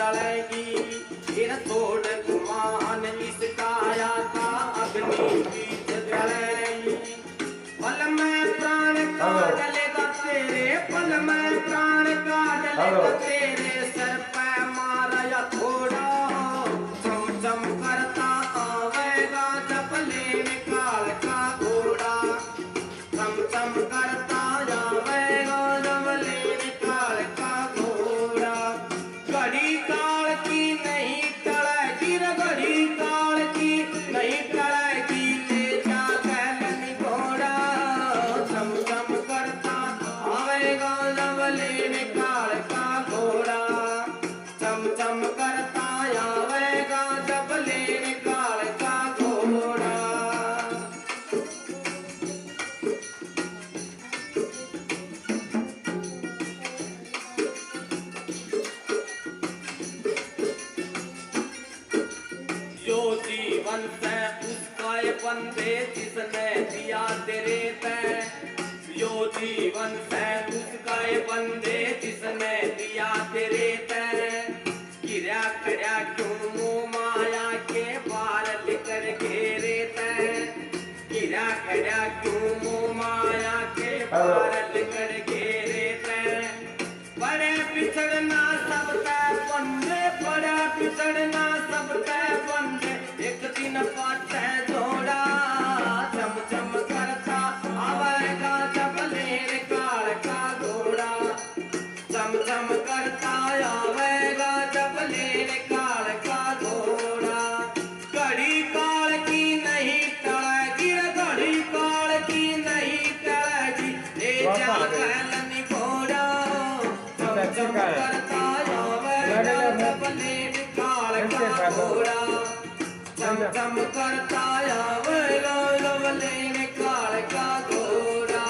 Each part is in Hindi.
जलेगी फिर तोड़ गुमान इस काया का अग्नि बीच जलेगी। पल में प्राण का जलेगा तेरे, पल में प्राण का जलेगा तेरे सर पे मारा या थोड़ा चमचम करता आवेगा जब लेने काल का घोड़ा। चमचम करता जावेगा जब लेने काल का घोड़ा। घड़ी काल की नहीं टलेगी, घड़ी काल की नहीं टलेगी, ले जा कैलन घोड़ा। चमचम करता आवेगा जब लेने काल का घोड़ा। चमचम करता आवेगा जब लेने काल का घोड़ा। जो जीवन से उसका ये बंदे जिसने दिया तेरे पे, जो जीवन से उसका ये बंदे जिसने दिया तेरे पे। गिरा करया क्यों मोह माया के पार लेकर घेरे ते, गिरा करया क्यों मोह माया के पार लेकर घेरे ते। बड़े पिछड़ना सब तय बंदे, बड़ा पिछड़ना सब तय बंदे, एक दिन पाटे जोड़ा। चमचम करता आवेगा जब लेने काल का घोड़ा। चमचम करता आवेगा जब लेने काल का घोड़ा। घड़ी काल की नहीं टलेगी, घड़ी काल की नहीं टलेगी, ले जा कैलन घोड़ा। चमचम करता आवेगा जब लेने काल का घोड़ा। चमचम करता आवेगा जब लेने काल का घोड़ा।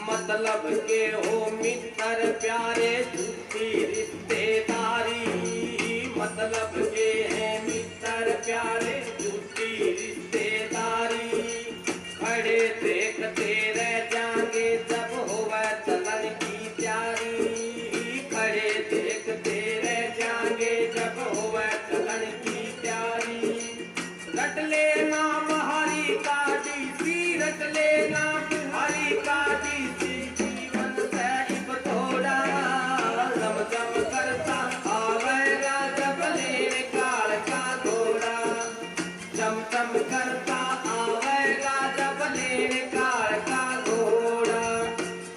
मतलब के हो मित्र प्यारे झूठी रिश्तेदारी, मतलब के हैं मित्र प्यारे झूठी रिश्तेदारी। खड़े देखते रह जाएंगे जब होवे चलन की तैयारी, खड़े देखते रह जाएंगे जब होवे चलन की तैयारी। रट लेना हरि का डीसी, रट लेना हरि का डीसी, जीवन से इब थोड़ा। चमचम करता आवेगा जब लेने काल का घोड़ा। चमचम करता आवेगा जब लेने काल का घोड़ा।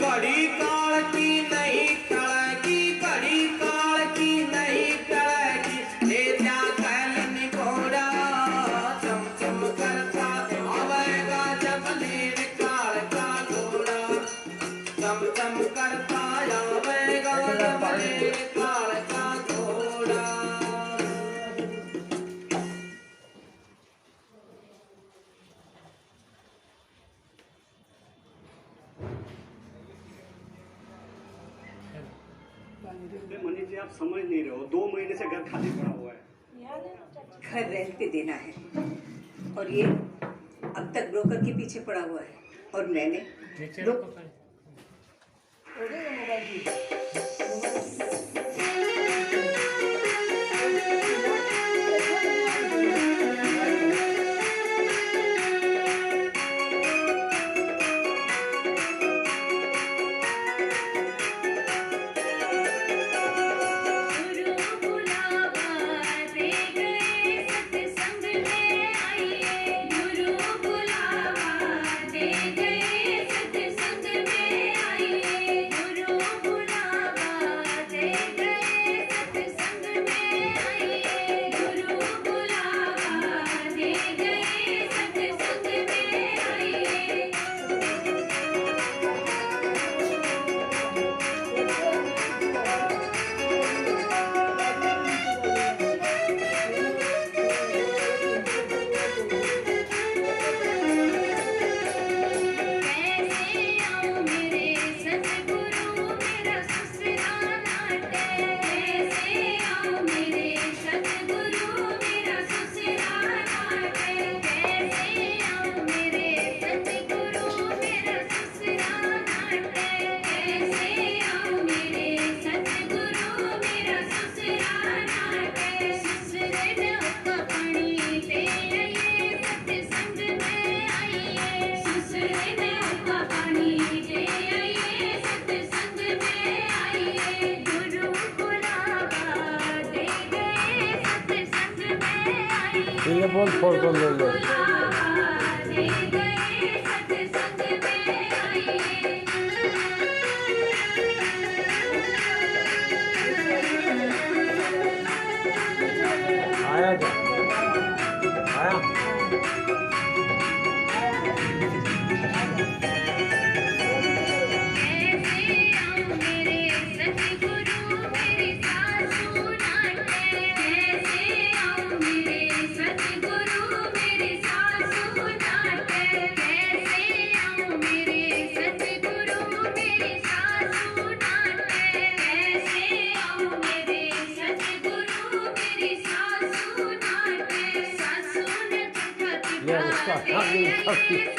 घड़ी काल की नहीं टलेगी, घड़ी काल की नहीं टलेगी, ले जा कैलन घोड़ा। चमचम करता आवेगा जब लेने काल का घोड़ा। चमचम करता आवेगा जब लेने काल का घोड़ा। मनीष जी आप समझ नहीं रहे हो, 2 महीने से घर खाली पड़ा हुआ है। घर रेंट पे देना है और ये अब तक ब्रोकर के पीछे पड़ा हुआ है। और मैंने गुरु बुलावा दे गए फोन फोड़ कर ले लो। आया क्या? आया? Yeah, it's not happening.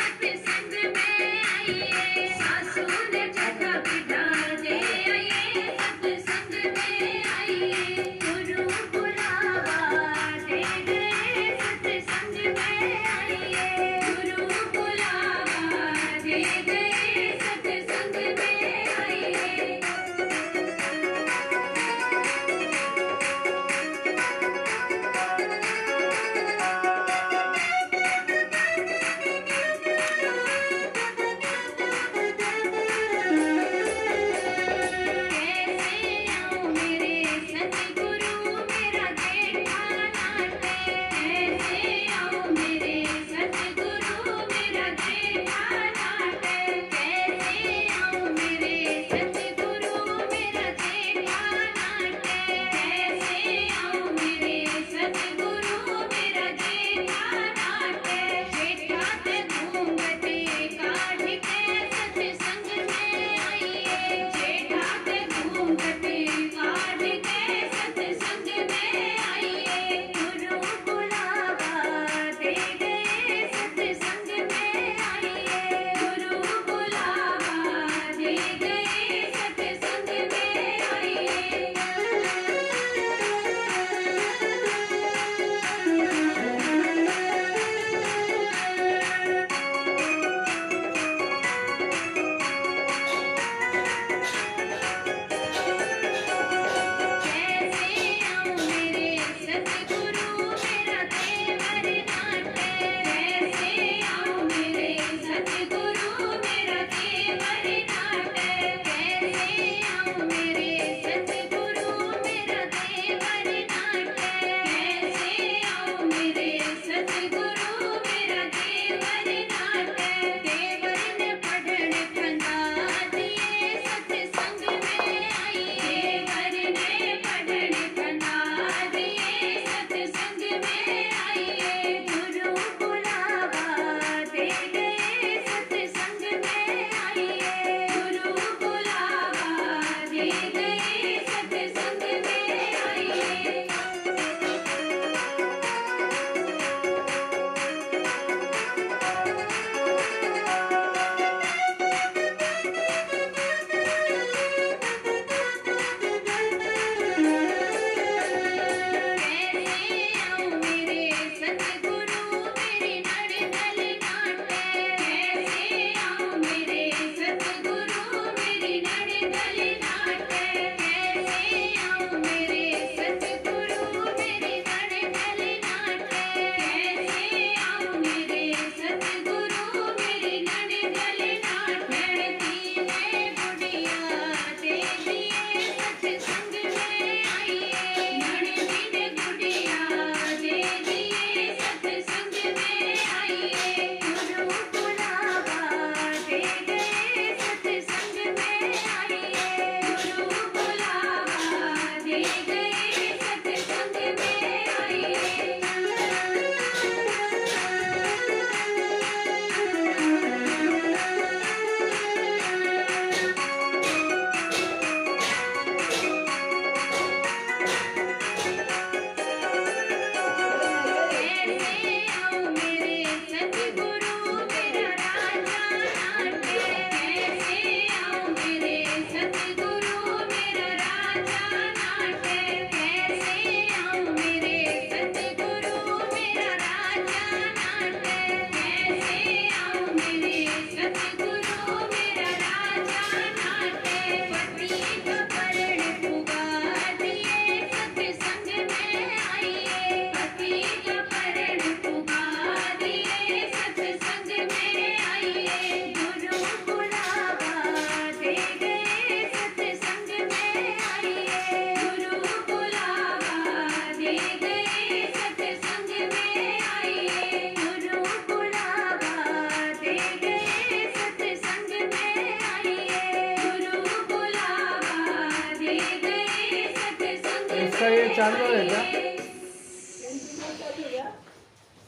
इसका ये चालू है क्या?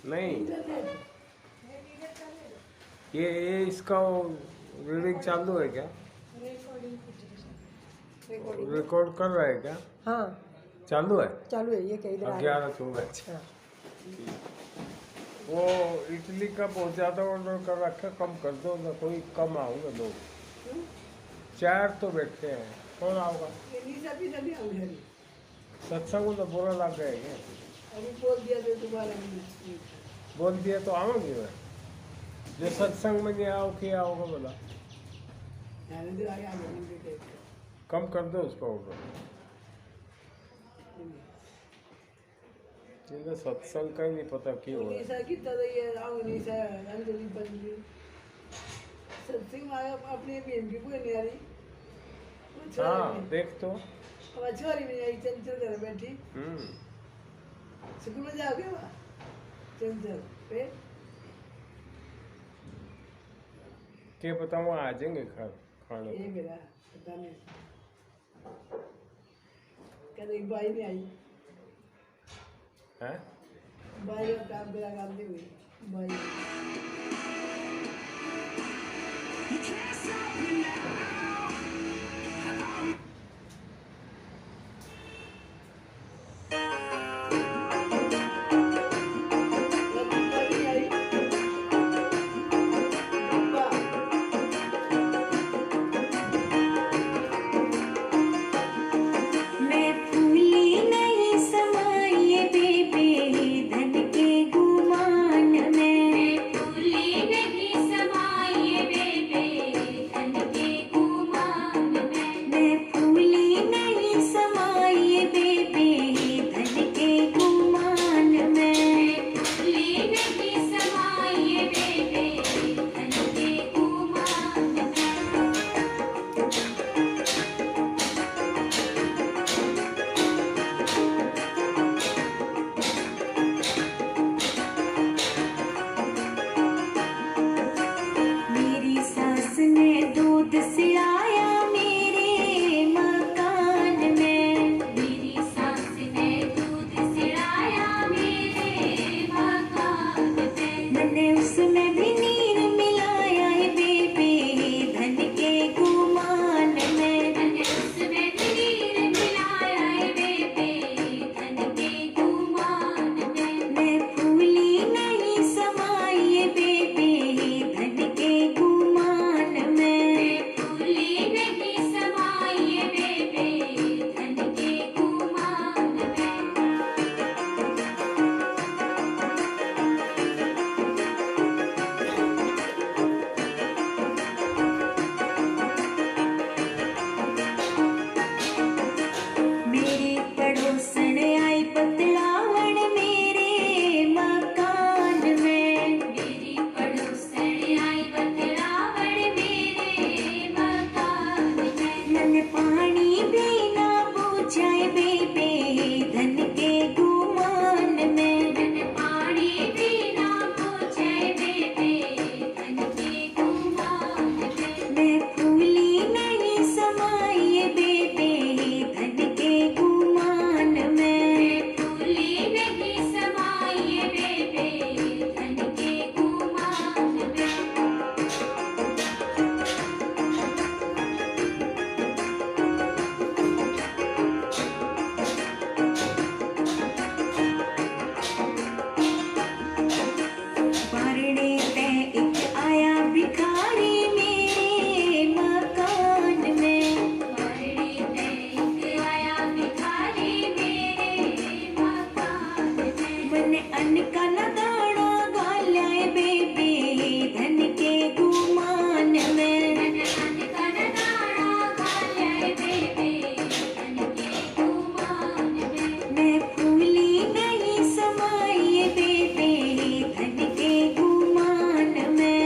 नहीं, ये इसका रीडिंग चालू है क्या? रिकॉर्ड कर रहा है क्या? हाँ चालू है। चालू है, ये कहीं इधर आ रहा 11 है। हाँ। वो इटली का पहुंचा था, ऑर्डर कर रखा, कम कर दो ना, कोई कम आओगे लोग। 4 तो बैठे हैं, कौन आओगा? सत्संग को तो बुरा लग गया क्या? बोल दिया तो आओगे मैं, जो सत्संग में नहीं आओ क्या आओगा बोला? कम कर दो उसका ऑर्डर। इनका सत्संग का ही नहीं पता क्यों है। हाँ देख तो। बैठी स्कूल में जाओगे वहाँ चंचल पे क्या पता वहाँ आ जाएंगे खाने। ये मेरा पता नहीं कल एक बाई नहीं आई हैं? बाई का काम मेरा काम नहीं हुई बाई धन के गुमान में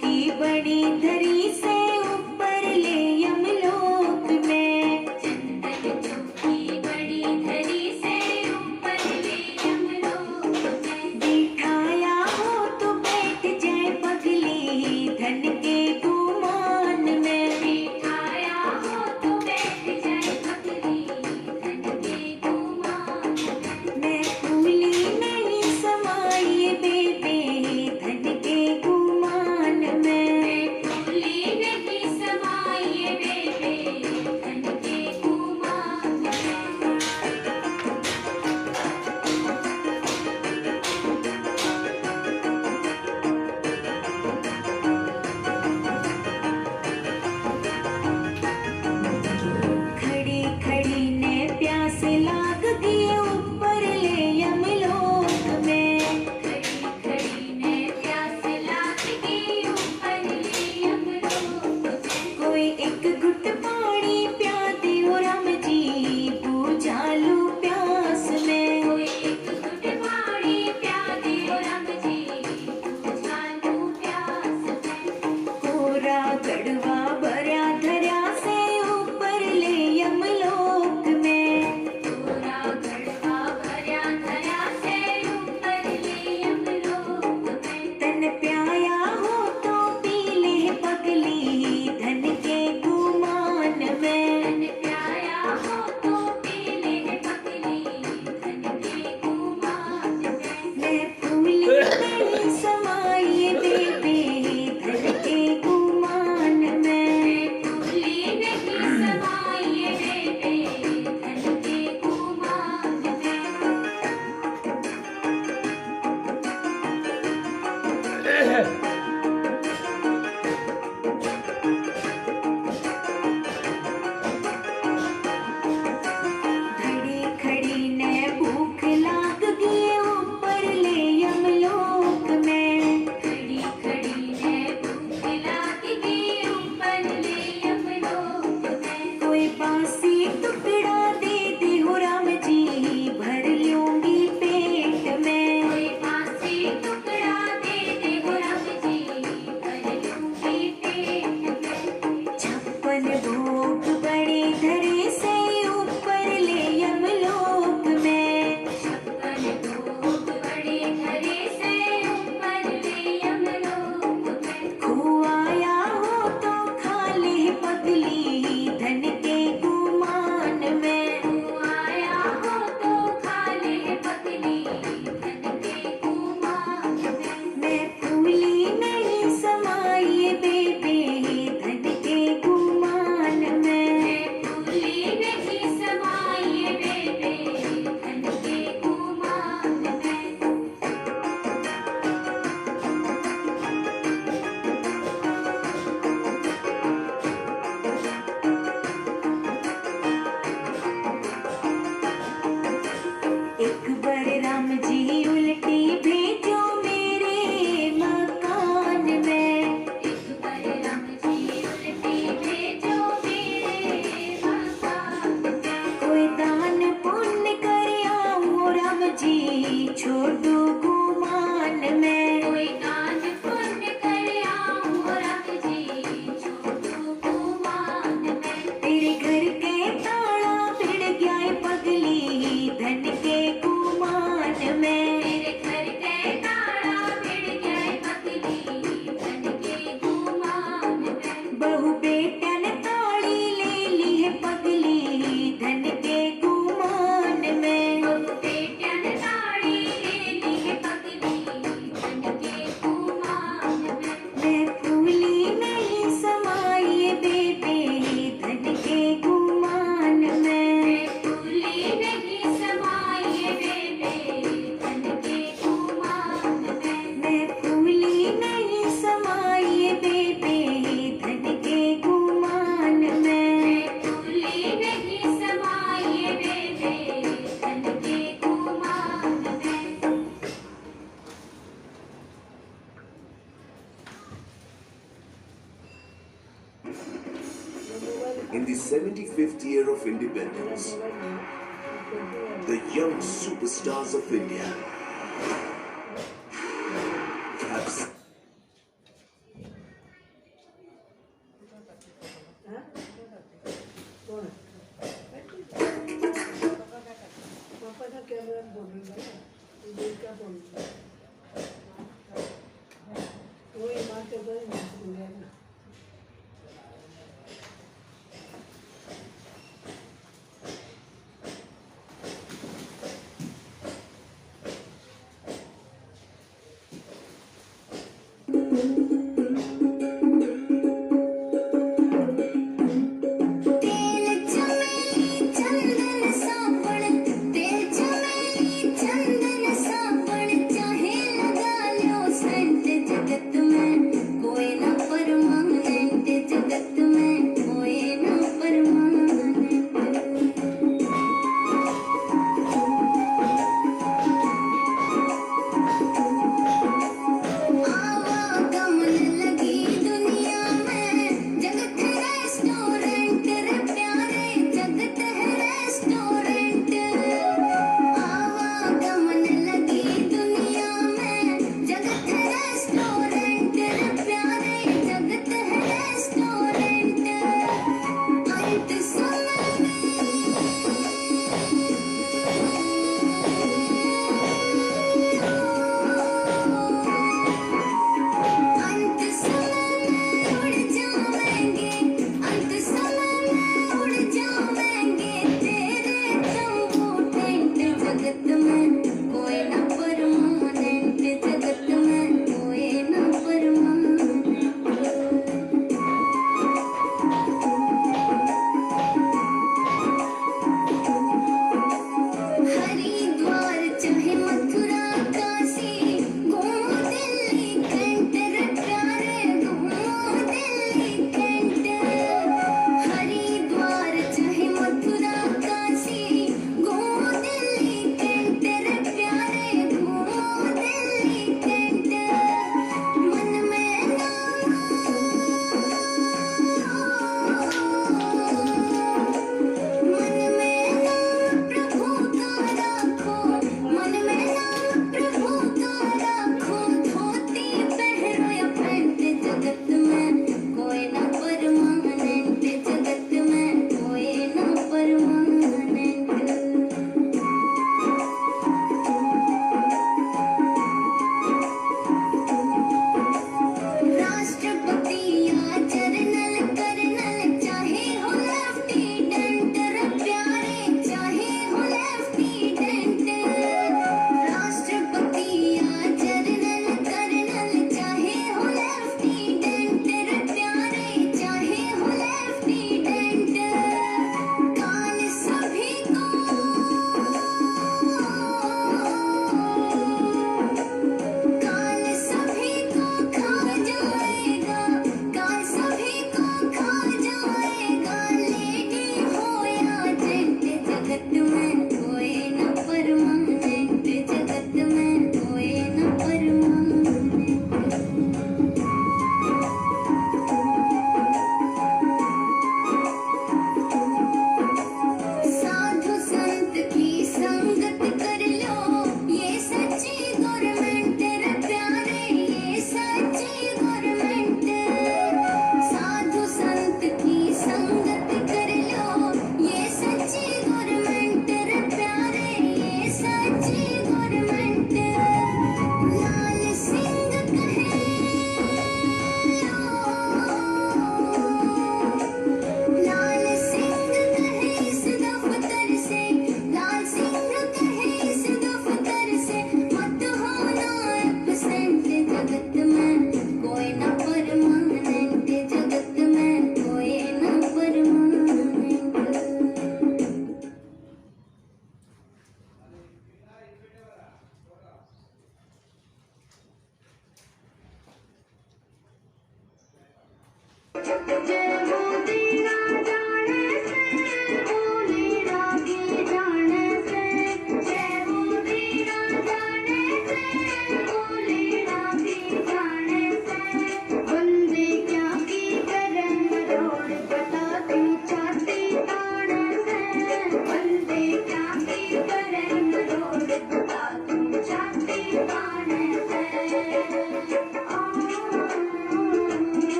चौकी बड़ी धरी से ऊपर ले यमलोक में। चंदन चौकी बड़ी धरी से ऊपर ले यमलोक में। बिठाया हो तो बैठ जाए पगली धन के गुमान में। बिठाया हो तो बैठ जाए पगली धन के गुमान में। मैं फूली नहीं समाई बेबे धन के गुमान में। मैं फूली नहीं समाई बेबे धन के गुमान में। खड़ी खड़ी ने प्यास लाग गई ऊपर ले यमलोक में। खड़ी खड़ी ने प्यास लाग गई ऊपर ले यमलोक में। कोई एक घुट पानी प्या दे ओ राम जी बुझा लूं प्यास में। कोई एक घुट पानी प्या दे ओ राम जी बुझा लूं प्यास में। कोरा गढ़वा भरा धरा से ऊपर ले यमलोक में। कोरा गढ़वा भरा धरा से ऊपर ले यमलोक में। तन प्याया हो तो पी ले पगली धन के गुमान में। तन प्याया हो तो पी ले पगली धन के गुमान में। मैं फूली नहीं समाई बेबे धन के गुमान में। मैं फूली नहीं समाई बेबे धन के गुमान में। खड़ी खड़ी ने भूख लाग गई ऊपर ले यमलोक में। खड़ी खड़ी ने भूख लाग गई ऊपर ले यमलोक में। कोई बासी टुकड़ा दे हो राम जी भर लूंगी पेट में। कोई बासी टुकड़ा दे हो राम जी भर लूंगी पेट में। 56 भोग बड़े धरे से ऊपर ले यमलोक में। 56 भोग बड़े धरे से ऊपर ले यमलोक में। खुआया हो तो खा ले पगली धन के गुमान में। खुआया हो तो खा ले पगली धन के गुमान में। मैं फूली नहीं समाई बेबे धन के गुमान में। मैं फूली नहीं समाई बेबे धन के गुमान में। एक बार राम जी उल्टी भेजो मेरे मकान में। एक बार राम जी उल्टी भेजो मेरे मकान में। कोई दान पुण्य कर आऊं राम जी छोड़ू गुमान में। कोई दान पुण्य कर आऊं राम जी छोड़ू गुमान में। तेरे घर के ताला भिड़ गया है पगली धन के गुमान में। तेरे घर के ताला भिड़ गया है पगली धन के गुमान में। बहू बेटा ने ताड़ी ले ली है पगली धन के गुमान में। बहू बेटा ने ताड़ी ले ली है पगली धन के गुमान में। मैं फूली नहीं समाई बेबे धन के गुमान में। मैं फूली नहीं समाई बेबे धन के गुमान में। मैं फूली नहीं समाई बेबे धन के गुमान में। मैं फूली नहीं समाई बेबे धन के गुमान में। In the 75th year of independence, the young superstars of India have हाँ? कौन? पापा का कैमरा बोल रही है, ये क्या बोल रही है? वो ये मार के बोल रही है ना। तेल चमेली चंदन साबण, तेल चमेली चंदन साबण, चाहे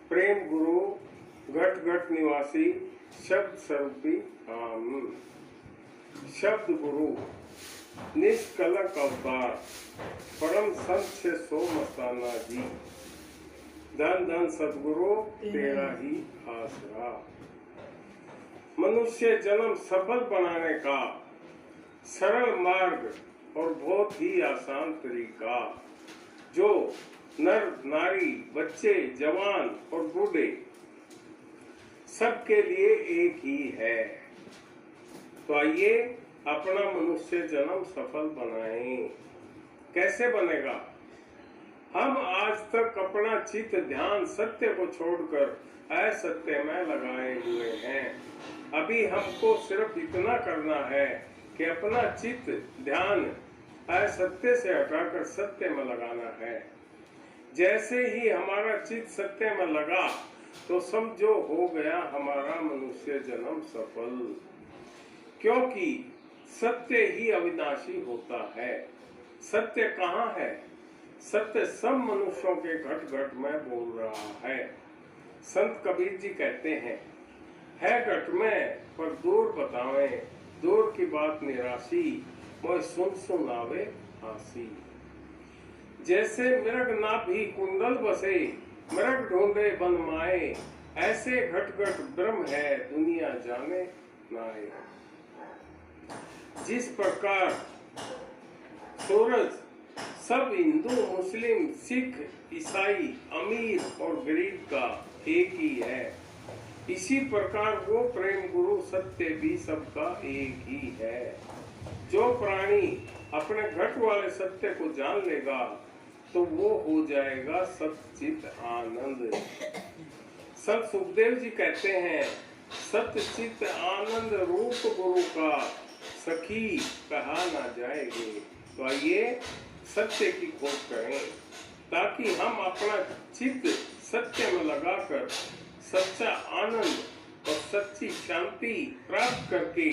प्रेम गुरु घट घट निवासी शब्द स्वरूपी हम। शब्द गुरु निष्कलंक अवतार परम संत से सो मस्ताना जी। धन धन सतगुरु तेरा ही आसरा। मनुष्य जन्म सफल बनाने का सरल मार्ग और बहुत ही आसान तरीका जो नर नारी बच्चे जवान और बूढ़े सबके लिए एक ही है। तो आइए अपना मनुष्य जन्म सफल बनाएं। कैसे बनेगा? हम आज तक अपना चित्त ध्यान सत्य को छोड़कर असत्य में लगाए हुए हैं। अभी हमको सिर्फ इतना करना है कि अपना चित्त ध्यान असत्य से हटाकर सत्य में लगाना है। जैसे ही हमारा चित्त सत्य में लगा तो समझो हो गया हमारा मनुष्य जन्म सफल। क्योंकि सत्य ही अविनाशी होता है। सत्य कहाँ है? सत्य सब मनुष्यों के घट घट में बोल रहा है। संत कबीर जी कहते हैं, है घट में पर दूर बतावे, दूर की बात निराशी, मोय सुन सुन आवे हासी। जैसे मृग नाभि कुंडल बसे, मृग ढूंढे बन माए, ऐसे घट घट ब्रह्म है दुनिया जाने नाए। जिस प्रकार सूरज सब हिंदू मुस्लिम सिख ईसाई अमीर और गरीब का एक ही है, इसी प्रकार वो प्रेम गुरु सत्य भी सबका एक ही है। जो प्राणी अपने घट वाले सत्य को जान लेगा तो वो हो जाएगा सच्चित आनंद। संत सुखदेव जी कहते हैं, सच्चित आनंद रूप गुरु का सखी कहा ना जाएगी। तो आइए सत्य की खोज करें ताकि हम अपना चित्त सत्य में लगाकर सच्चा आनंद और सच्ची शांति प्राप्त करके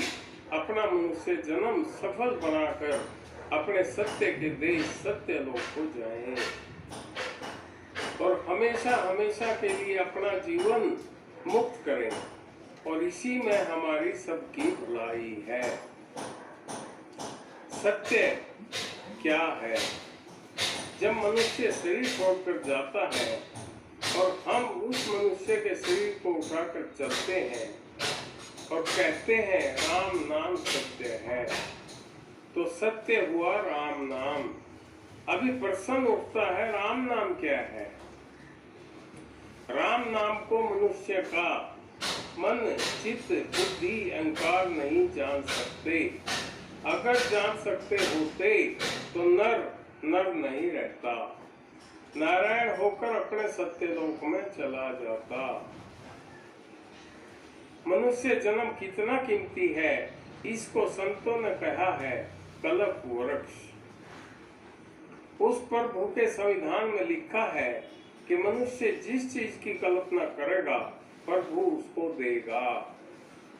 अपना मनुष्य जन्म सफल बनाकर अपने सत्य के देश सत्य लोक को जाएं और हमेशा हमेशा के लिए अपना जीवन मुक्त करें। और इसी में हमारी सबकी भलाई है। सत्य क्या है? जब मनुष्य शरीर छोड़कर जाता है और हम उस मनुष्य के शरीर को उठाकर चलते हैं और कहते हैं राम नाम सत्य है, तो सत्य हुआ राम नाम। अभी प्रश्न उठता है, राम नाम क्या है? राम नाम को मनुष्य का मन चित्त बुद्धि अहंकार नहीं जान सकते। अगर जान सकते होते तो नर नर नहीं रहता, नारायण होकर अपने सत्यलोक में चला जाता। मनुष्य जन्म कितना कीमती है, इसको संतों ने कहा है कल्प वृक्ष। उस पर भूखे संविधान में लिखा है कि मनुष्य जिस चीज की कल्पना करेगा प्रभु उसको देगा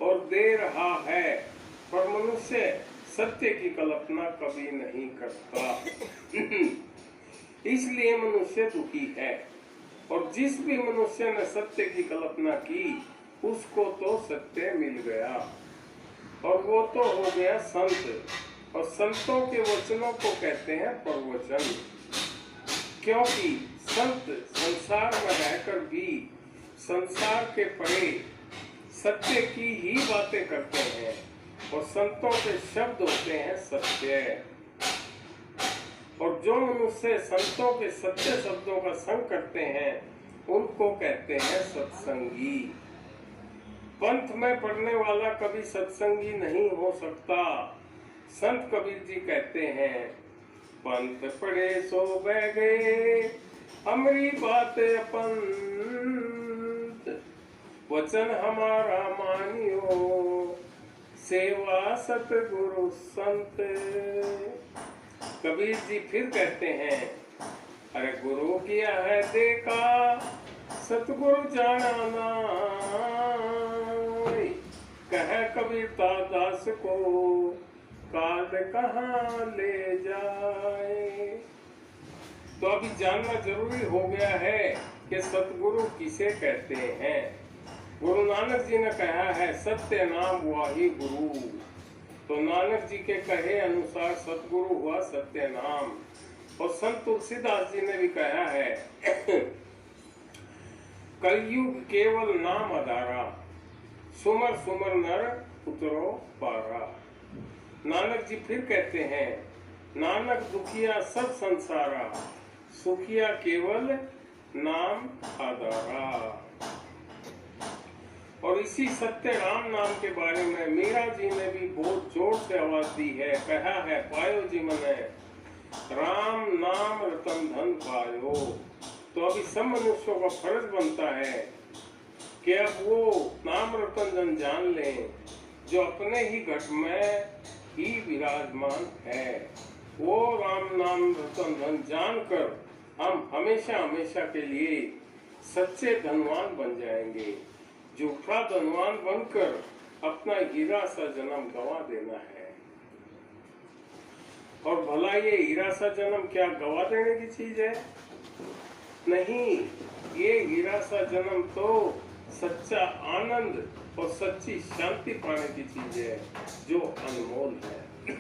और दे रहा है, पर मनुष्य सत्य की कल्पना कभी नहीं करता। इसलिए मनुष्य दुखी है। और जिस भी मनुष्य ने सत्य की कल्पना की उसको तो सत्य मिल गया और वो तो हो गया संत। और संतों के वचनों को कहते हैं प्रवचन, क्योंकि संत संसार में रहकर भी संसार के परे सत्य की ही बातें करते हैं और संतों के शब्द होते हैं सत्य। और जो मनुष्य संतों के सत्य शब्दों का संग करते हैं उनको कहते हैं सत्संगी। पंथ में पढ़ने वाला कभी सत्संगी नहीं हो सकता। संत कबीर जी कहते हैं, पंथ पढ़े सो बह गए हमारी बात अपन, वचन हमारा मानियो सेवा सतगुरु संत। कबीर जी फिर कहते हैं, अरे गुरु किया है देखा सतगुरु जाना ना, कह कबीरता दास को काल कहाँ ले जाए। तो अभी जानना जरूरी हो गया है कि सतगुरु किसे कहते हैं। गुरु नानक जी ने कहा है सत्य नाम वाही गुरु। तो नानक जी के कहे अनुसार सतगुरु हुआ सत्य नाम। और संत तुलसीदास जी ने भी कहा है कलयुग केवल नाम आधारा, सुमर सुमर नर उतरो पारा। नानक जी फिर कहते हैं नानक दुखिया सब संसारा, सुखिया केवल नाम आधारा। और इसी सत्य राम नाम के बारे में मीरा जी ने भी बहुत जोर से आवाज दी है। कहा है पायो जी मने राम नाम रतन धन पायो। तो अभी सब मनुष्यों का फर्ज बनता है कि अब वो नाम रतन धन जान लें जो अपने ही घट में ही विराजमान है। वो राम नाम रतन धन जानकर हम हमेशा हमेशा के लिए सच्चे धनवान बन जाएंगे। झूठा धनवान बनकर अपना हीरा सा जन्म गवा देना है। और भला ये हीरा सा जन्म क्या गवा देने की चीज है? नहीं, ये हीरा सा जन्म तो सच्चा आनंद और सच्ची शांति पाने की चीज है जो अनमोल है।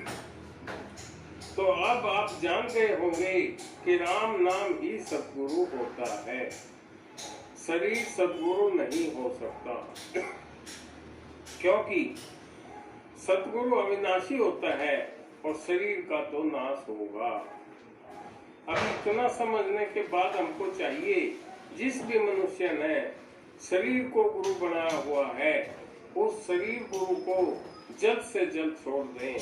तो अब आप जान गए होंगे कि राम नाम ही सतगुरु होता है। शरीर सतगुरु नहीं हो सकता, क्योंकि सतगुरु अविनाशी होता है और शरीर का तो नाश होगा। अब इतना समझने के बाद हमको चाहिए जिस भी मनुष्य ने शरीर को गुरु बनाया हुआ है उस शरीर गुरु को जल्द से जल्द छोड़ दें,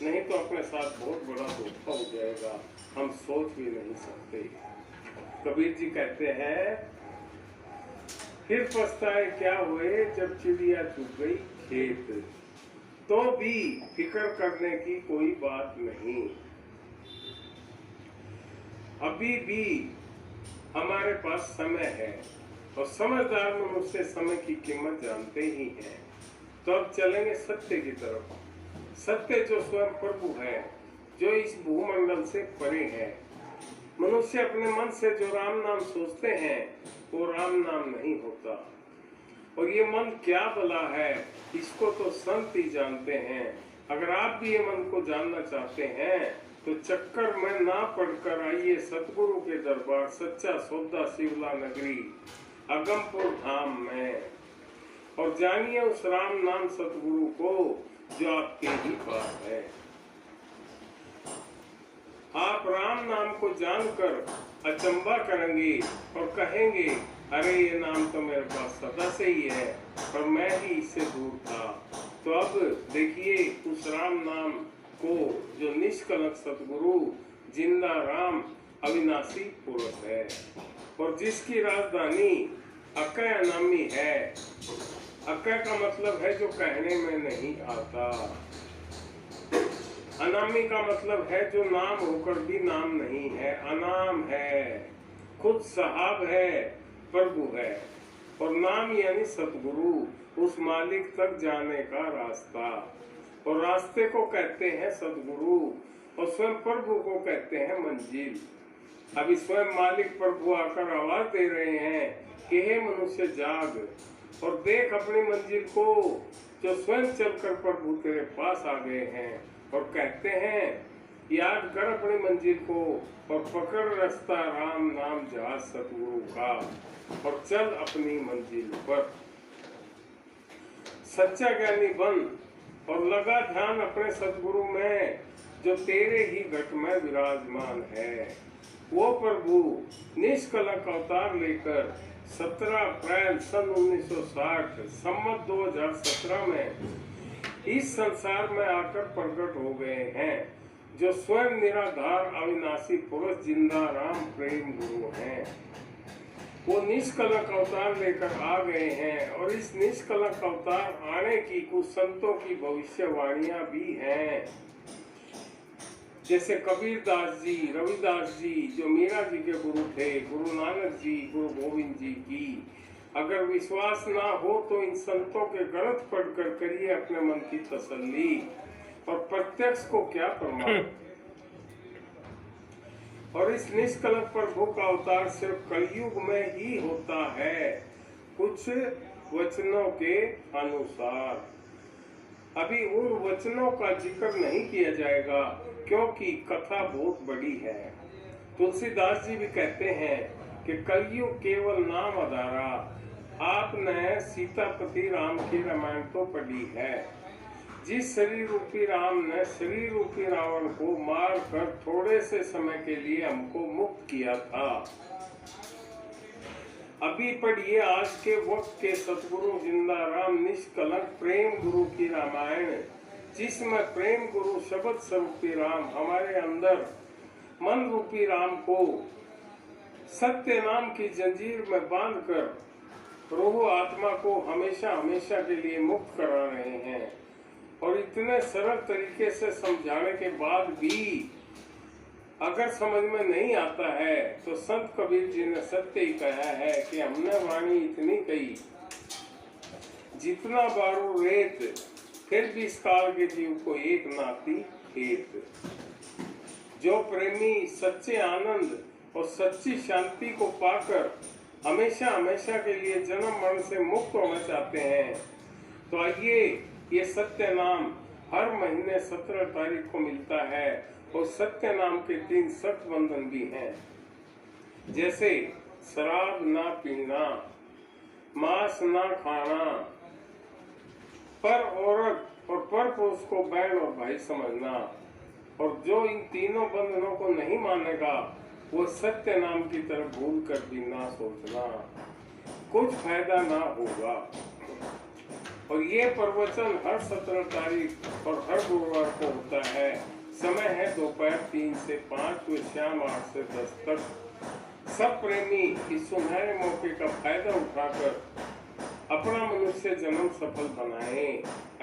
नहीं तो अपने साथ बहुत बड़ा धोखा हो जाएगा। हम सोच भी नहीं सकते। कबीर जी कहते हैं फिर पछताए क्या हुए जब चिड़िया चुग गई खेत, तो भी फिक्र करने की कोई बात नहीं। अभी भी हमारे पास समय है और समझदार मनुष्य समय की कीमत जानते ही हैं। तो अब चलेंगे सत्य की तरफ। सत्य जो स्वयं प्रभु है, जो इस भूमंडल से परे है। मनुष्य अपने मन से जो राम नाम सोचते हैं वो राम नाम नहीं होता। और ये मन क्या भला है इसको तो संत ही जानते हैं। अगर आप भी ये मन को जानना चाहते हैं तो चक्कर में ना पड़कर आइए सतगुरु के दरबार सच्चा सौदा शिवला नगरी अगमपुर धाम में और जानिए उस राम नाम सतगुरु को जो आपके ही पास है। आप राम नाम को जानकर अचंबा करेंगे और कहेंगे अरे ये नाम तो मेरे पास सदा से ही है पर मैं ही इससे दूर था। तो अब देखिए उस राम नाम को जो निष्कलंक सतगुरु जिंदा राम अविनाशी पुरुष है और जिसकी राजधानी अकय अनामी है। अकय का मतलब है जो कहने में नहीं आता। अनामी का मतलब है जो नाम होकर भी नाम नहीं है, अनाम है, खुद साहब है, प्रभु है। और नाम यानी सतगुरु, उस मालिक तक जाने का रास्ता। और रास्ते को कहते हैं सतगुरु और स्वयं प्रभु को कहते हैं मंजिल। अभी स्वयं मालिक प्रभु आकर आवाज दे रहे हैं कि हे मनुष्य जाग और देख अपनी मंजिल को, जो स्वयं चलकर प्रभु तेरे पास आ गए हैं। और कहते हैं याद कर अपनी मंजिल को और पकड़ रास्ता राम नाम जहाज सतगुरु का और चल अपनी मंजिल पर। सच्चा ज्ञानी बन और लगा ध्यान अपने सतगुरु में जो तेरे ही घट में विराजमान है। वो प्रभु निष्कलंक अवतार लेकर 17 अप्रैल सन 1960 संवत 2017 में इस संसार में आकर प्रकट हो गए हैं, जो स्वयं निराधार अविनाशी पुरुष जिंदा राम प्रेम गुरु हैं। वो निष्कलंक अवतार लेकर आ गए हैं और इस निष्कलंक अवतार आने की कुछ संतों की भविष्यवाणियां भी हैं, जैसे कबीर दास जी, रविदास जी जो मीरा जी के गुरु थे, गुरु नानक जी, गुरु गोविंद जी की। अगर विश्वास ना हो तो इन संतों के ग्रंथ पढ़कर करिए अपने मन की तसल्ली और प्रत्यक्ष को क्या प्रमाण। और इस निष्कलंक प्रभु का अवतार सिर्फ कलयुग में ही होता है, कुछ वचनों के अनुसार। अभी उन वचनों का जिक्र नहीं किया जाएगा क्योंकि कथा बहुत बड़ी है। तुलसीदास जी भी कहते हैं कि कलयुग केवल नाम आधारा। आपने सीतापति राम की रामायण तो पढ़ी है। जिस शरीर रूपी राम ने शरीर रूपी रावण को मार कर थोड़े से समय के लिए हमको मुक्त किया था। अभी पढ़िए आज के वक्त के सतगुरु जिंदा राम निष्कलंक प्रेम गुरु की रामायण, जिसमें प्रेम गुरु शब्द स्वरूपी राम हमारे अंदर मन रूपी राम को सत्य नाम की जंजीर में बांधकर रूह आत्मा को हमेशा हमेशा के लिए मुक्त करा रहे हैं। और इतने सरल तरीके से समझाने के बाद भी अगर समझ में नहीं आता है तो संत कबीर जी ने सत्य ही कहा है कि हमने वाणी इतनी कही, जितना बारू रेत फिर भी इस काल के जीव को एक नाती हेत। जो प्रेमी सच्चे आनंद और सच्ची शांति को पाकर हमेशा हमेशा के लिए जन्म मरण से मुक्त होना चाहते हैं, तो आइए ये सत्य नाम हर महीने 17 तारीख को मिलता है। और सत्य नाम के 3 सख्त बंधन भी हैं, जैसे शराब ना पीना, मांस ना खाना, पर औरत और पर पुरुष को बहन और भाई समझना। और जो इन तीनों बंधनों को नहीं मानेगा वो सत्य नाम की तरफ भूल कर भी ना सोचना, कुछ फायदा ना होगा। और ये प्रवचन हर 17 तारीख और हर गुरुवार को होता है। समय है दोपहर 3 से 5 व शाम 8 से 10 तक। सब प्रेमी इस सुनहरे मौके का फायदा उठाकर अपना मनुष्य जन्म सफल बनाएं।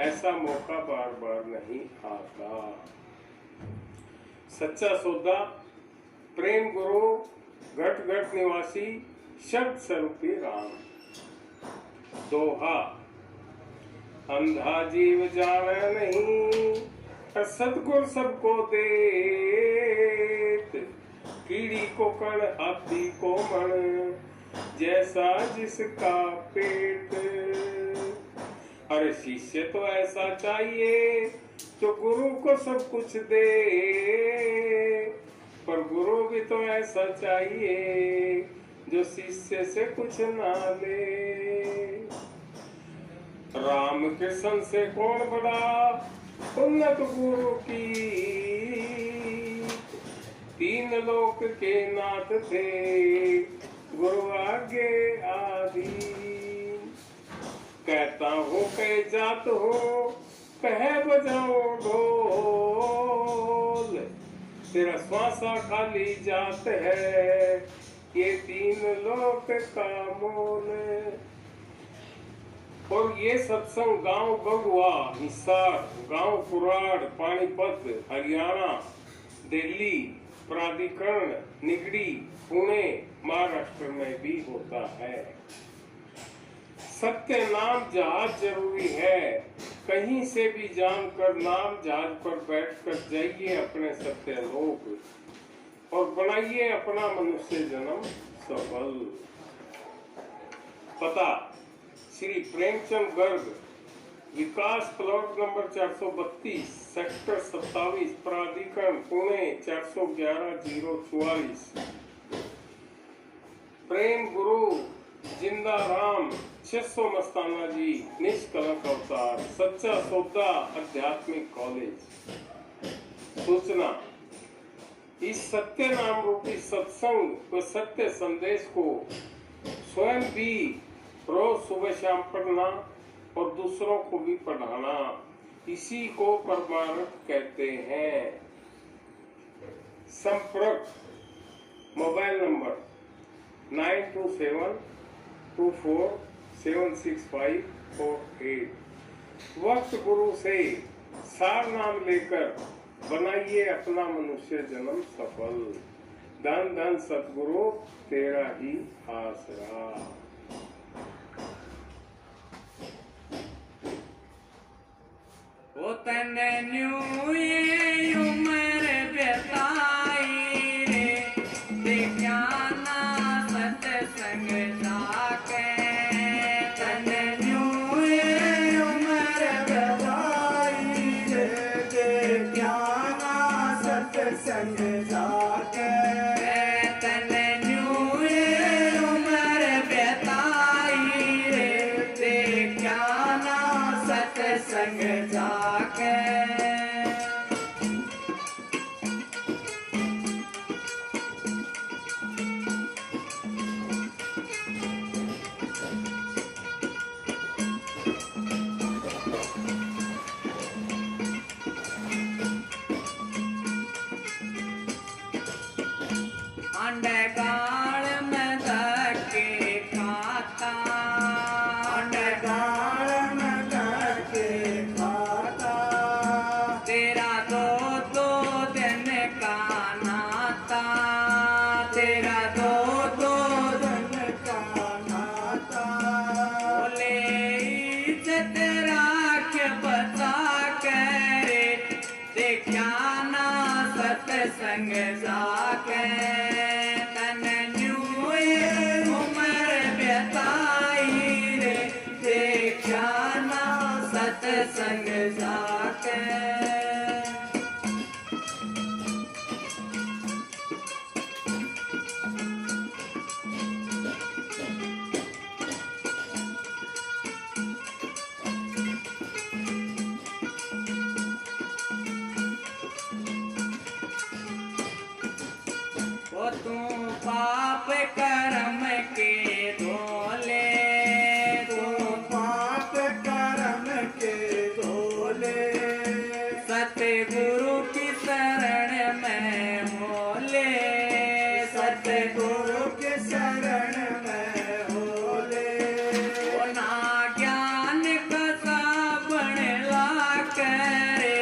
ऐसा मौका बार बार नहीं आता। सच्चा सौदा प्रेम गुरु घट घट निवासी शब्द स्वरूपी राम। दोहा अंधा जीव जाने नहीं, सतगुर सबको देत। कीड़ी को कण हाथी को मण, जैसा जिसका पेट। अरे शिष्य तो ऐसा चाहिए जो गुरु को सब कुछ दे, पर गुरु भी तो ऐसा चाहिए जो शिष्य से कुछ ना ले। राम कृष्ण से कौन बड़ा उन्नत गुरु की, 3 लोक के नाथ थे गुरु आगे आदि। कहता हो कह जात हो कह बजाओ ढोल, तेरा श्वासा खाली जात है ये 3 लोक का मोल। और ये सत्संग गांव गंगवा, हिसार, गांव कुराड़, पानीपत, हरियाणा, दिल्ली, प्राधिकरण, निगड़ी, पुणे, महाराष्ट्र में भी होता है। सत्य नाम जहाज जरूरी है। कहीं से भी जानकर नाम जहाज पर बैठकर जाइए अपने सत्य लोक और बनाइए अपना मनुष्य जन्म सफल। पता श्री प्रेमचंद गर्ग, विकास प्लॉट नंबर 432, सेक्टर 27, प्राधिकरण पुणे 411-044। प्रेम गुरु जिंदा राम 600 मस्ताना जी, निष्कलंक अवतार, सच्चा सौदा आध्यात्मिक कॉलेज। सूचना, इस सत्य नाम रूपी सत्संग व सत्य संदेश को स्वयं भी रोज सुबह शाम पढ़ना और दूसरों को भी पढ़ाना, इसी को परमार्थ कहते हैं। संपर्क मोबाइल नंबर 9272476548। वक्त गुरु से सार नाम लेकर बनाइए अपना मनुष्य जन्म सफल। धन धन सतगुरु तेरा ही आसरा। ओ तने न्यू ये उम्र बेताई रे, अंडे गाल में धके खाता, अंडे गाल में धके खाता, तेरा दो दिन का नाता, तेरा दो दिन का नाता, बोले इज्जत राख बचा करे, देखा ना सत्संग जाके, तन न्यूए उम्र बिताई रे, देखा ना सत्संग जाके। वो तू पाप कर्म के धोले, तू पाप कर्म के धोले, सतगुरु की शरण में होले, सतगुरु की शरण में होले, वो ना ज्ञान का साबण ला करे,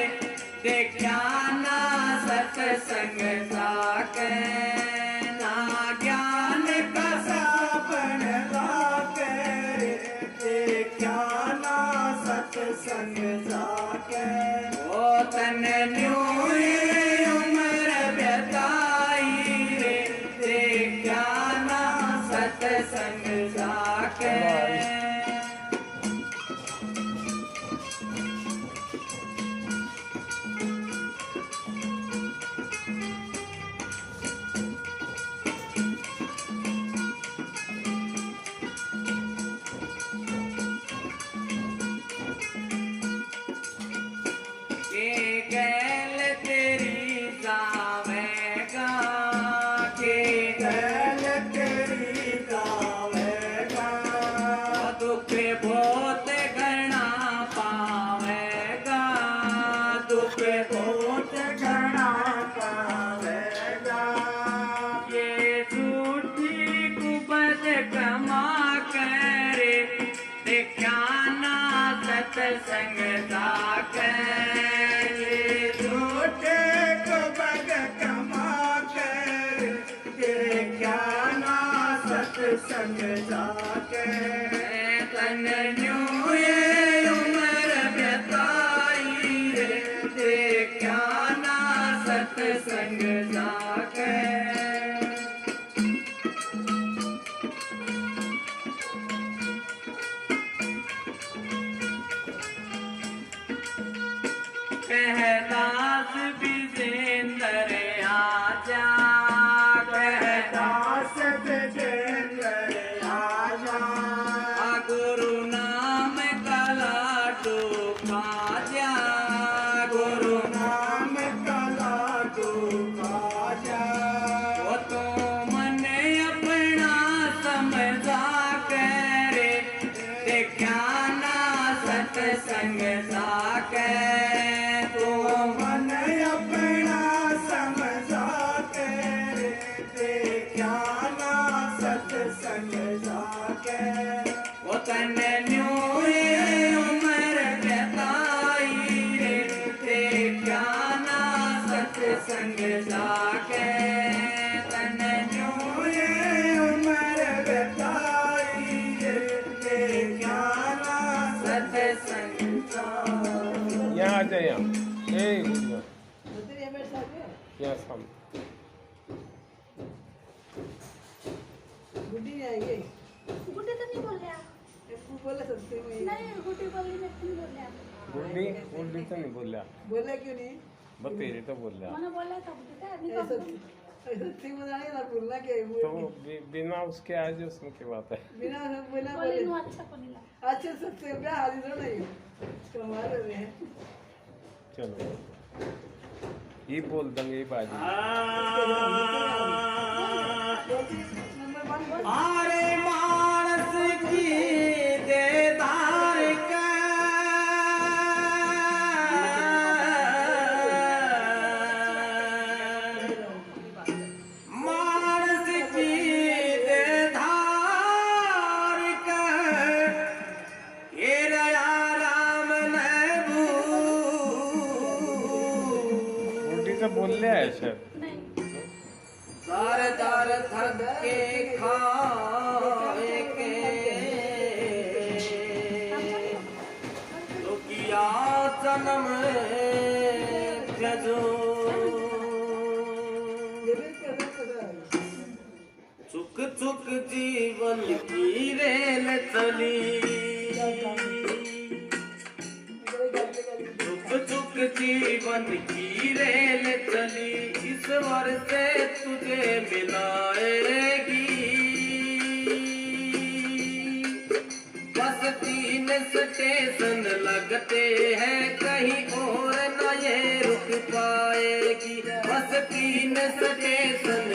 देखा ना सत्संग जाके, ना ज्ञान का साबण ला करे, देखा ना सत्संग जाके, वो तन न्यूए उम्र बिताई रे, देखा ना सत्संग जाके। के गैल तेरी जावेगा, के गैल तेरी जावेगा, दुख बहुत घना पावेगा, दुख बहुत घना पावेगा, ये झूठी कुबद कमा करे, देखा ना सत्संग जाके, ये झूठे कुबद कमा करे, देखा ना सत्संग जाके, तन न्यूए उम्र बिताई रे, देखा ना सत्संग जाके। कहदास विजेंद्र आजा, कहदास विजेंद्र आजा, गुरु नाम कला डूबा जा, गुरु नाम कला डूबा जा, वो तो मन अपना समझा करे, देखा ना सत्संग जाके, तो मन अपना समझा करे, देखा ना सत्संग जाके, वो तन न्यूए उम्र बिताई रे, देखा ना सत्संग जाके, तन न्यूए उम्र बिताई रे, देखा ना सत्संग जाके। यहाँ आ जाए, यहाँ यहाँ सामने। गुड्डी नहीं आई है। गुड्डी तो नहीं बोल रहे आप। वो बोले सकते हैं नहीं गुड्डी बोली नहीं बोल रहे आप। गुड्डी गुड्डी तो नहीं बोलिया, बोले क्यों नहीं? बतेरी तो बोलिया, मैंने बोला था गुड्डी का नहीं ऐसा बोल। ऐसा थी बताने ना बोलना क्या है तो वो बिना उसके आज उसमें की बात है। बिना बोला बोली बोले नो अच्छा बोलिला। अच्छा सकते क्या हाजिर हो नहीं कमाल रहे हैं चलो ये बोल देंगे बाजी। नंबर 1 बोल आरे मानस की देदार का मानस है सर। नहीं दार दार थक के खाए के तो किया जन्म गजो चुक चुक जीवन की रेल चली चुक चुक जीवन की रेल चली ईश्वर से तुझे मिलाएगी बस 3 स्टेशन लगते हैं कहीं और न ये रुक पाएगी बस 3 स्टेशन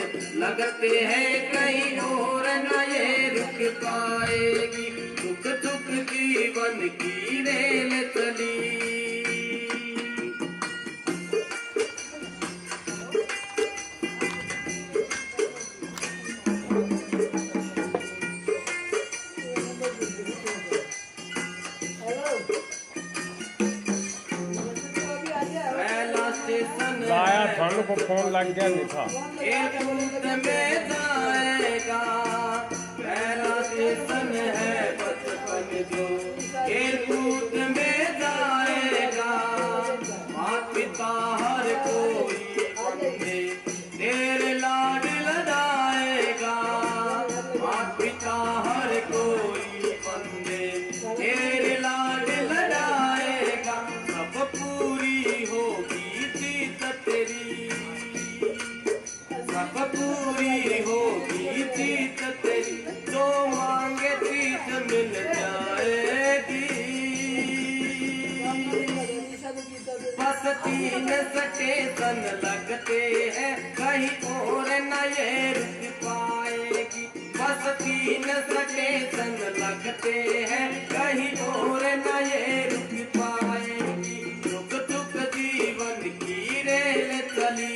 लगते हैं कहीं और न ये रुक पाएगी चुक चुक जीवन की रेल चली लाया थानू को फोन लग गया लिखा एयरपोर्ट में जाएगा पहला स्टेशन है बचपन जो एयरपोर्ट में जाएगा माँ पिता हर कोई बंदे तेरे लाड लड़ाएगा माँ पिता हर कोई बंदे तेरे लाड लड़ाएगा सब पूरी होगी तेरी सब पूरी होगी जीत तेरी जो मांगे चीज मिल जाएगी बस 3 स्टेशन लगते हैं कहीं और न ये रुक पाएगी बस 3 स्टेशन लगते हैं कहीं और न ये रुक पाएगी चुक चुक जीवन की रेल चली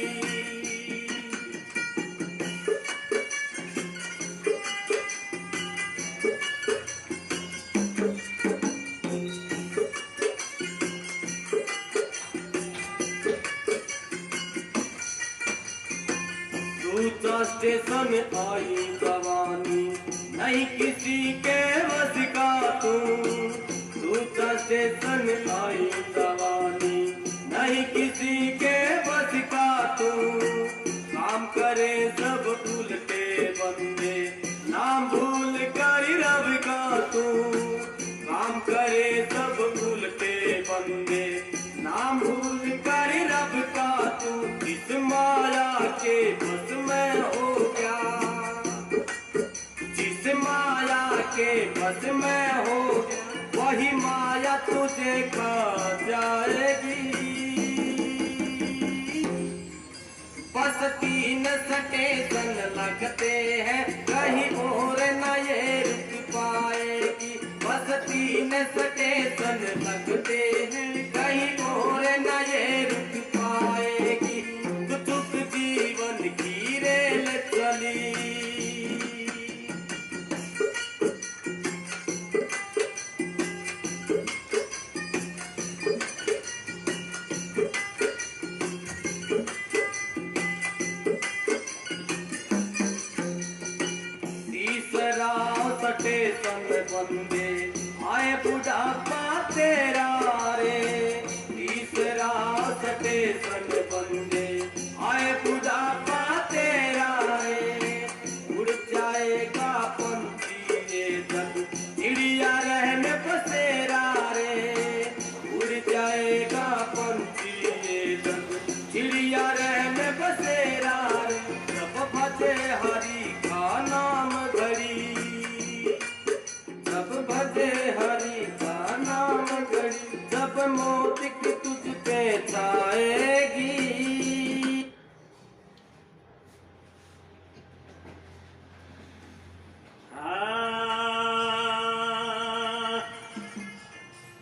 दूसरा स्टेशन आई जवानी नहीं किसी के बस का तू दूसरा स्टेशन आई जवानी नहीं किसी के बस का तू काम करे सब उल्टे बंदे नाम भूल कर रब का तू काम करे सब उल्टे बंदे नाम भूल कर रब का तू इस माया के बस में हो गया जिस माया के बस में हो वही माया तुझे खा जाएगी बस 3 स्टेशन लगते हैं कहीं और न ये रुक पाएगी बस 3 स्टेशन लगते हैं कहीं और न ये रुक पाएगी चुक चुक जीवन की रेल चली तीसरा स्टेशन बंदे आए बुढ़ापा तेरा रे तीसरा स्टेशन बंदे आए बुढ़ापा तेरा रे उड़ जाएगा पंछी ये जग चिड़िया रहने बसेरा रे उड़ जाएगा पंछी ये जग चिड़िया रहने बसेरा रे जब भजे हरि का नाम धरी जब भजे हरि का नाम धरी जब मोतिक तुझ पे छाएगी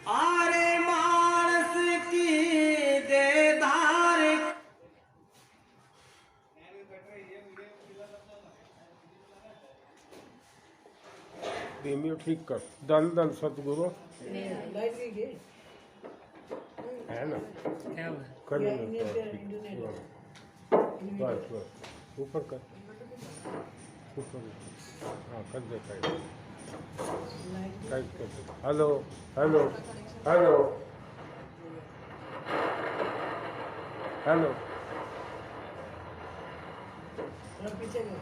आरे मानस की देदार धीमी ठीक कर धन धन सतगुरु है ना कर बस बस ऊपर कर, ऊपर हाँ कर दे टाइट टाइट कर दे। हेलो हेलो हेलो हेलो पीछे गए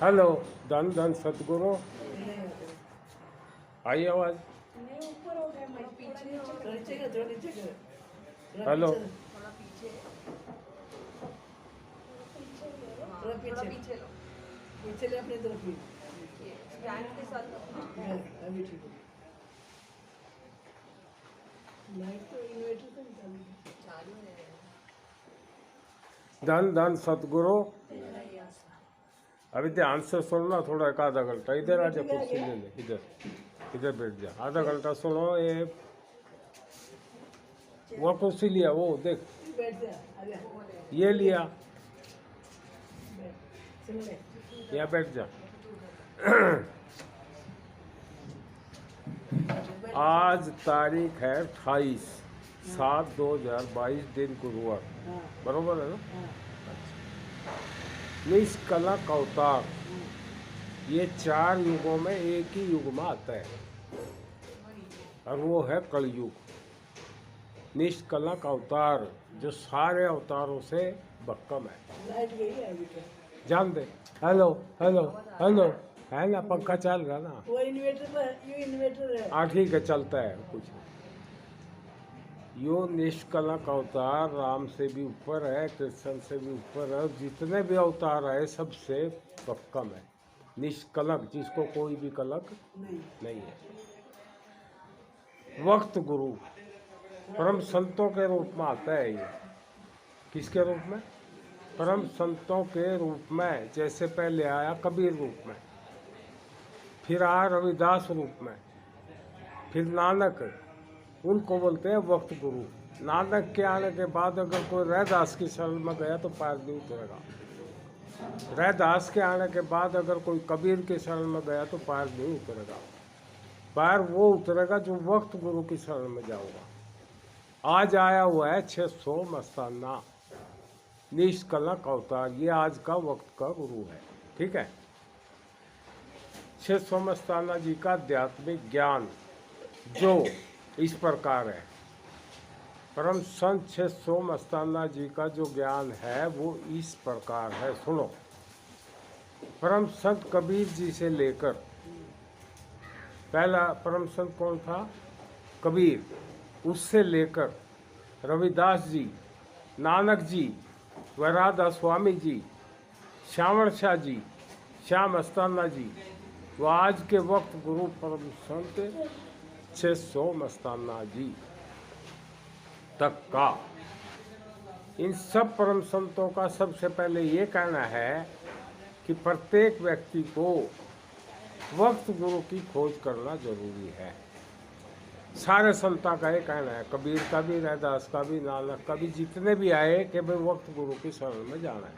हेलो धन धन सतगुरु आई आवाज। नहीं ऊपर हो गया मैं पीछे हो थोड़ा नीचे गए थोड़ा नीचे गए हेलो थोड़ा पीछे लो पीछे ले अपनी तरफ भी स्टैंड के साथ अभी ठीक है लाइट तो इन्वर्टर से निकाल चालू है धन धन सतगुरु। अभी ध्यान से सुनना थोड़ा, एक आधा घंटा इधर आजा, कुर्सी ले ले, इधर इधर बैठ जा, आधा घंटा सुनो। ये वो कुर्सी लिया, वो देख बैठ जा आजा ये लिया, सुन ले यहाँ बैठ जा। आज तारीख है 28/7/2022 दिन गुरुवार, हाँ बरोबर है ना। हाँ निष्कला का अवतार ये 4 युगों में एक ही युग में आता है और वो है कलयुग। निष्कला का अवतार जो सारे अवतारों से बक्कम है। लाइट गई है अभी तो जान दे। हेलो हेलो हेलो है ना, पंखा चल रहा ना। वो इन्वर्टर पर ये इन्वर्टर है हाँ ठीक है, चलता है कुछ। यो निष्कला का अवतार राम से भी ऊपर है, कृष्ण से भी ऊपर है, जितने भी अवतार है सबसे बक्कम है। निष्कलंक, जिसको कोई भी कलंक नहीं है। वक्त गुरु परम संतों के रूप में आता है ये। किसके रूप में? परम संतों के रूप में। जैसे पहले आया कबीर रूप में, फिर आया रविदास रूप में, फिर नानक, उनको बोलते हैं वक्त गुरु। नानक के आने के बाद अगर कोई रैदास की शरण में गया तो पार नहीं उतरेगा। रैदास के आने के बाद अगर कोई कबीर की शरण में गया तो पार नहीं उतरेगा। पार वो उतरेगा जो वक्त गुरु की शरण में जाऊंगा। आज आया हुआ है 600 मस्ताना निष्कलंक अवतार, ये आज का वक्त का गुरु है। ठीक है। 600 मस्ताना जी का आध्यात्मिक ज्ञान जो इस प्रकार है। परम संत 600 मस्ताना जी का जो ज्ञान है वो इस प्रकार है, सुनो। परम संत कबीर जी से लेकर, पहला परम संत कौन था? कबीर। उससे लेकर रविदास जी, नानक जी, वैराधा स्वामी जी, श्यामण शाह जी, श्याम मस्ताना जी, वो आज के वक्त गुरु परम संत 600 मस्ताना जी तक का। इन सब परम संतों का सबसे पहले ये कहना है कि प्रत्येक व्यक्ति को वक्त गुरु की खोज करना जरूरी है। सारे संता का ये कहना है, कबीर का भी, रैदास का भी, नानक का भी, जितने भी आए कि भाई वक्त गुरु की शरण में जाना है।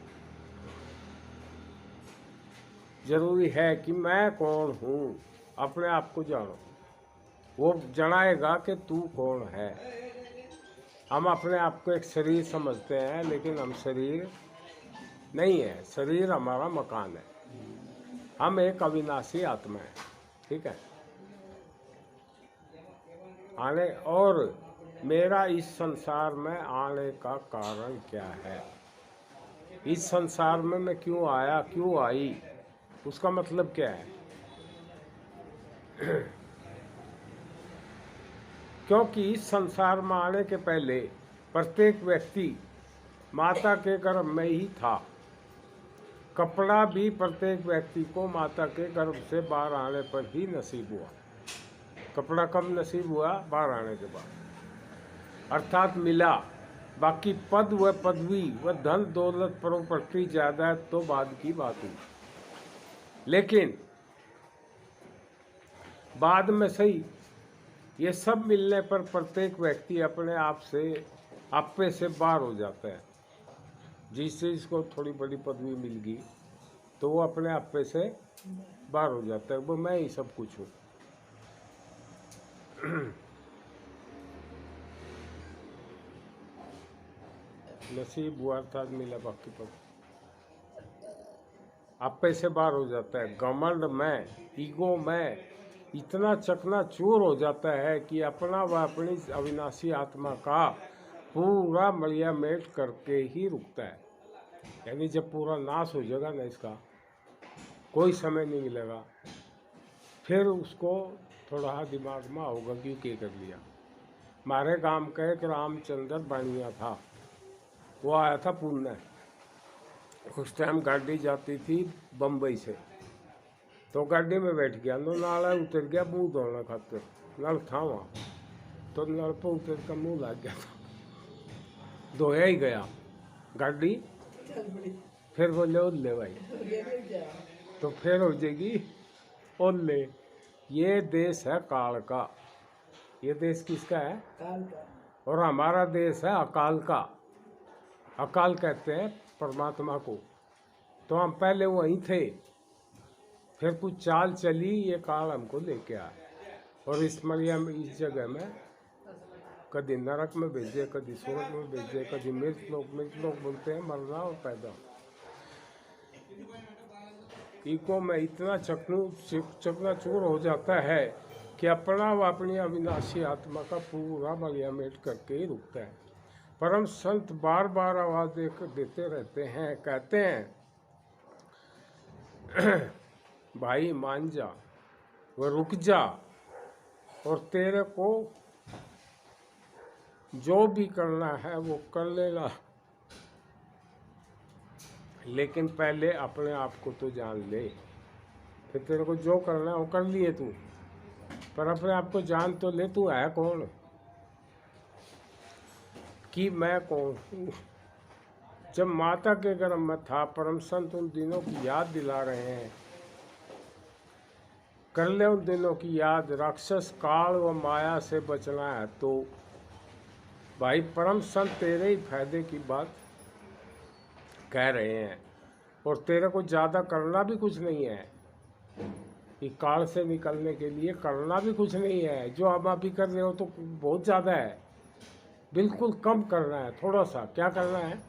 जरूरी है कि मैं कौन हूँ, अपने आप को जानो। वो जनाएगा कि तू कौन है। हम अपने आप को एक शरीर समझते हैं, लेकिन हम शरीर नहीं है। शरीर हमारा मकान है। हम एक अविनाशी आत्मा है। ठीक है। आने और मेरा इस संसार में आने का कारण क्या है, इस संसार में मैं क्यों आया, क्यों आई, उसका मतलब क्या है। क्योंकि इस संसार में आने के पहले प्रत्येक व्यक्ति माता के गर्भ में ही था। कपड़ा भी प्रत्येक व्यक्ति को माता के गर्भ से बाहर आने पर ही नसीब हुआ। कपड़ा कब नसीब हुआ? बाहर आने के बाद, अर्थात मिला। बाकी पद व पदवी व धन दौलत प्रॉपर्टी ज्यादा तो बाद की बात हुई। लेकिन बाद में सही ये सब मिलने पर प्रत्येक व्यक्ति अपने आप से, आपे से बाहर हो जाता है। जिससे इसको थोड़ी बड़ी पदवी मिल गई तो वो अपने आपे से बाहर हो जाता है, वो मैं ही सब कुछ हूँ। नसीब हुआ अर्थात मिला, बाकी पर आपे से बाहर हो जाता है। घमंड में, ईगो में इतना चकनाचूर हो जाता है कि अपना व अपनी अविनाशी आत्मा का पूरा मलिया मेट करके ही रुकता है। यानी जब पूरा नाश हो जाएगा ना, इसका कोई समय नहीं मिलेगा, फिर उसको थोड़ा दिमाग में होगा कि क्या कर लिया। हमारे गांव का एक रामचंद्र बानिया था, वो आया था पुणे। उस टाइम गाड़ी जाती थी बम्बई से, तो गाड़ी में बैठ गया, तो नाला उतर गया मुँह धोने खातिर। नल था वहाँ, तो नल पर उतर कर मुँह लग गया था, धोया ही गया गाड़ी। फिर बोले ओले भाई, तो फिर हो जाएगी ओले। ये देश है काल का, ये देश किसका है? काल का। और हमारा देश है अकाल का। अकाल कहते हैं परमात्मा को। तो हम पहले वहीं थे, फिर कुछ चाल चली, ये काल हमको लेके आया, और इस मरिया में, इस जगह में कभी नरक में भेजे, कभी स्वर्ग में भेजे, कभी मृत लोग बोलते हैं, मरना और पैदा। ईको में इतना चकनाचूर हो जाता है कि अपना व अपनी अविनाशी आत्मा का पूरा मलिया मेट करके ही रुकता है। परम संत बार बार आवाज देते रहते हैं, कहते हैं भाई मान जा, वह रुक जा, और तेरे को जो भी करना है वो कर लेना, लेकिन पहले अपने आप को तो जान ले। फिर तेरे को जो करना है वो कर लिए तू, पर अपने आप को जान तो ले, तू है कौन, कि मैं कौन हूँ। जब माता के गर्भ में था, परम संत उन दिनों की याद दिला रहे हैं। कर ले उन दिनों की याद, राक्षस काल व माया से बचना है तो। भाई परम संत तेरे ही फायदे की बात कह रहे हैं, और तेरे को ज़्यादा करना भी कुछ नहीं है। कि काल से निकलने के लिए करना भी कुछ नहीं है। जो आप अभी कर रहे हो तो बहुत ज़्यादा है, बिल्कुल कम करना है। थोड़ा सा क्या करना है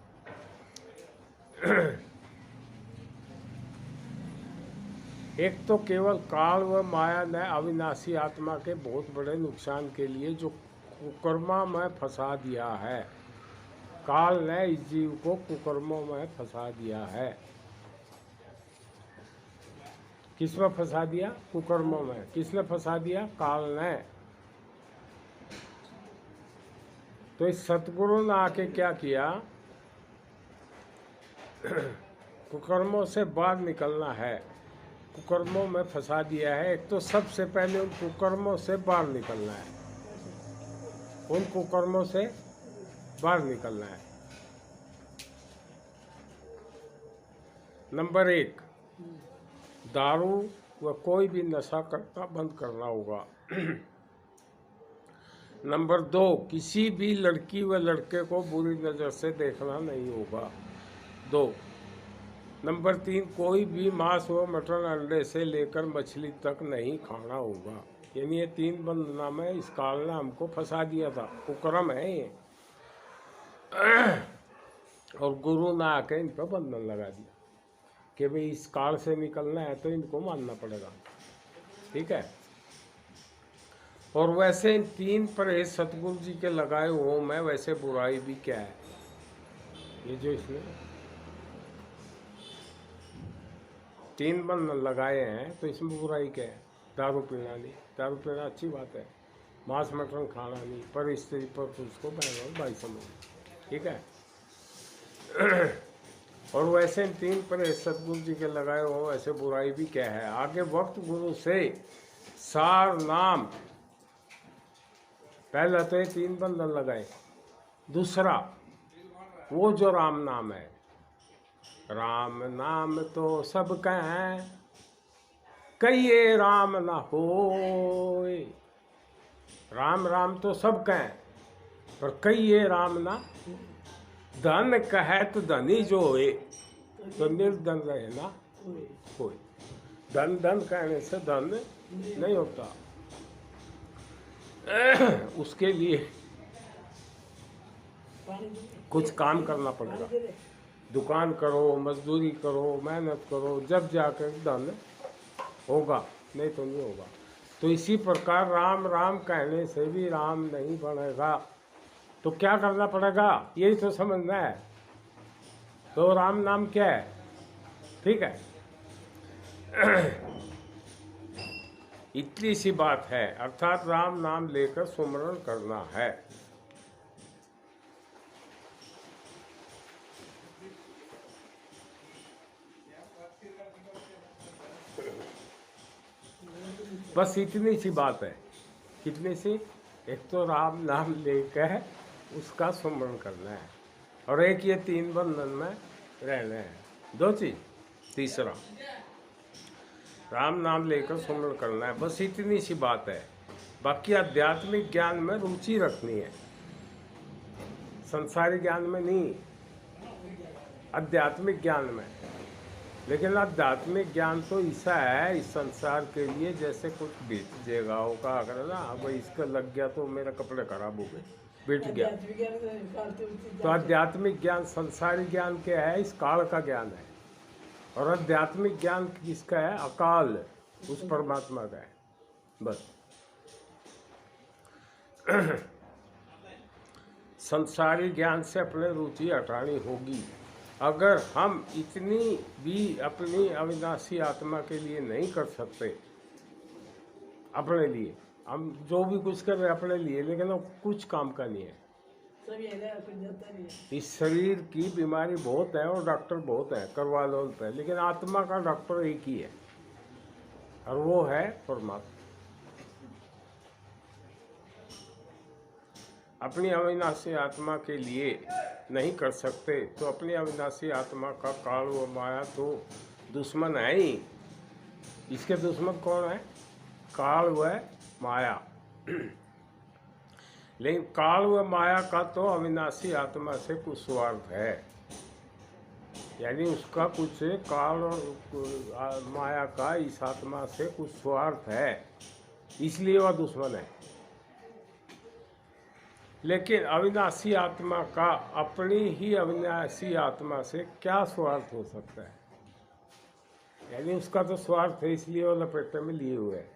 एक तो केवल काल व माया ने अविनाशी आत्मा के बहुत बड़े नुकसान के लिए जो कुकर्मा में फंसा दिया है। काल ने इस जीव को कुकर्मों में फंसा दिया है। किसमें फंसा दिया? कुकर्मों में। किसने फंसा दिया? काल ने। तो इस सतगुरु ने आके क्या किया? कुकर्मों से बाहर निकलना है, कुकर्मों में फंसा दिया है। एक तो सबसे पहले उन कुकर्मों से बाहर निकलना है, उन कुकर्मों से बाहर निकलना है। नंबर 1, दारू व कोई भी नशा करना बंद करना होगा। नंबर 2, किसी भी लड़की व लड़के को बुरी नज़र से देखना नहीं होगा। 2, नंबर 3, कोई भी मांस व मटन अंडे से लेकर मछली तक नहीं खाना होगा। यानी ये 3 बंधना में इस काल ने हमको फंसा दिया था। कुकर्म है ये, और गुरु ने आके इन पर बंधन लगा दिया कि भाई इस काल से निकलना है तो इनको मानना पड़ेगा। ठीक है। और वैसे इन 3 परहेज सतगुरु जी के लगाए हुए में वैसे बुराई भी क्या है? ये जो इसने 3 बंधन लगाए हैं तो इसमें बुराई क्या है? दारू पीना नहीं, दारू पीना अच्छी बात है। मांस मटन खाना नहीं, पर स्त्री पर उसको बहन और भाई समझ। ठीक है। और वैसे 3 परहेज सतगुरु जी के लगाए हो वैसे बुराई भी क्या है? आगे वक्त गुरु से सार नाम। पहला तो ये 3 बंधन लगाए। दूसरा वो जो राम नाम है, राम नाम तो सब कहें, कहिए राम ना होए। राम राम तो सब कहें, पर कहिए राम ना। धन कहे तो धनी जो होए, तो निर्धन रहे ना कोई। धन धन कहने से धन नहीं होता। उसके लिए कुछ काम करना पड़ेगा, दुकान करो, मजदूरी करो, मेहनत करो, जब जाकर धन होगा, नहीं तो नहीं होगा। तो इसी प्रकार राम राम कहने से भी राम नहीं बनेगा, तो क्या करना पड़ेगा यही तो समझना है। तो राम नाम क्या है, ठीक है। इतनी सी बात है, अर्थात राम नाम लेकर सुमरन करना है। बस इतनी सी बात है। कितनी सी? एक तो राम नाम लेकर उसका सुमरन करना है, और एक ये 3 बंधन में रहना है। 2 चीज। तीसरा राम नाम लेकर सुमरन करना है, बस इतनी सी बात है। बाकी आध्यात्मिक ज्ञान में रुचि रखनी है, संसारी ज्ञान में नहीं, आध्यात्मिक ज्ञान में। लेकिन आध्यात्मिक ज्ञान तो ऐसा है इस संसार के लिए जैसे कुछ बीत जगहों का अगर ना भाई इसका लग गया तो मेरा कपड़े खराब हो गए, बीत गया। तो आध्यात्मिक ज्ञान संसारी ज्ञान क्या है, इस काल का ज्ञान है। और आध्यात्मिक ज्ञान किसका है, अकाल, उस परमात्मा का है। बस संसारी ज्ञान से अपने रुचि हटानी होगी। अगर हम इतनी भी अपनी अविनाशी आत्मा के लिए नहीं कर सकते, अपने लिए हम जो भी कुछ कर रहे हैं अपने लिए, लेकिन वो कुछ काम का नहीं है। इस शरीर की बीमारी बहुत है और डॉक्टर बहुत है, करवा लो उन पर, लेकिन आत्मा का डॉक्टर एक ही है, और वो है परमात्मा। अपनी अविनाशी आत्मा के लिए नहीं कर सकते तो अपनी अविनाशी आत्मा का काल व माया तो दुश्मन है ही। इसके दुश्मन कौन है, काल व माया। लेकिन काल व माया का तो अविनाशी आत्मा से कुछ स्वार्थ है, यानी उसका कुछ काल और माया का इस आत्मा से कुछ स्वार्थ है, इसलिए वह दुश्मन है। लेकिन अविनाशी आत्मा का अपनी ही अविनाशी आत्मा से क्या स्वार्थ हो सकता है, यानी उसका तो स्वार्थ है इसलिए वो लपेटे में लिए हुए है,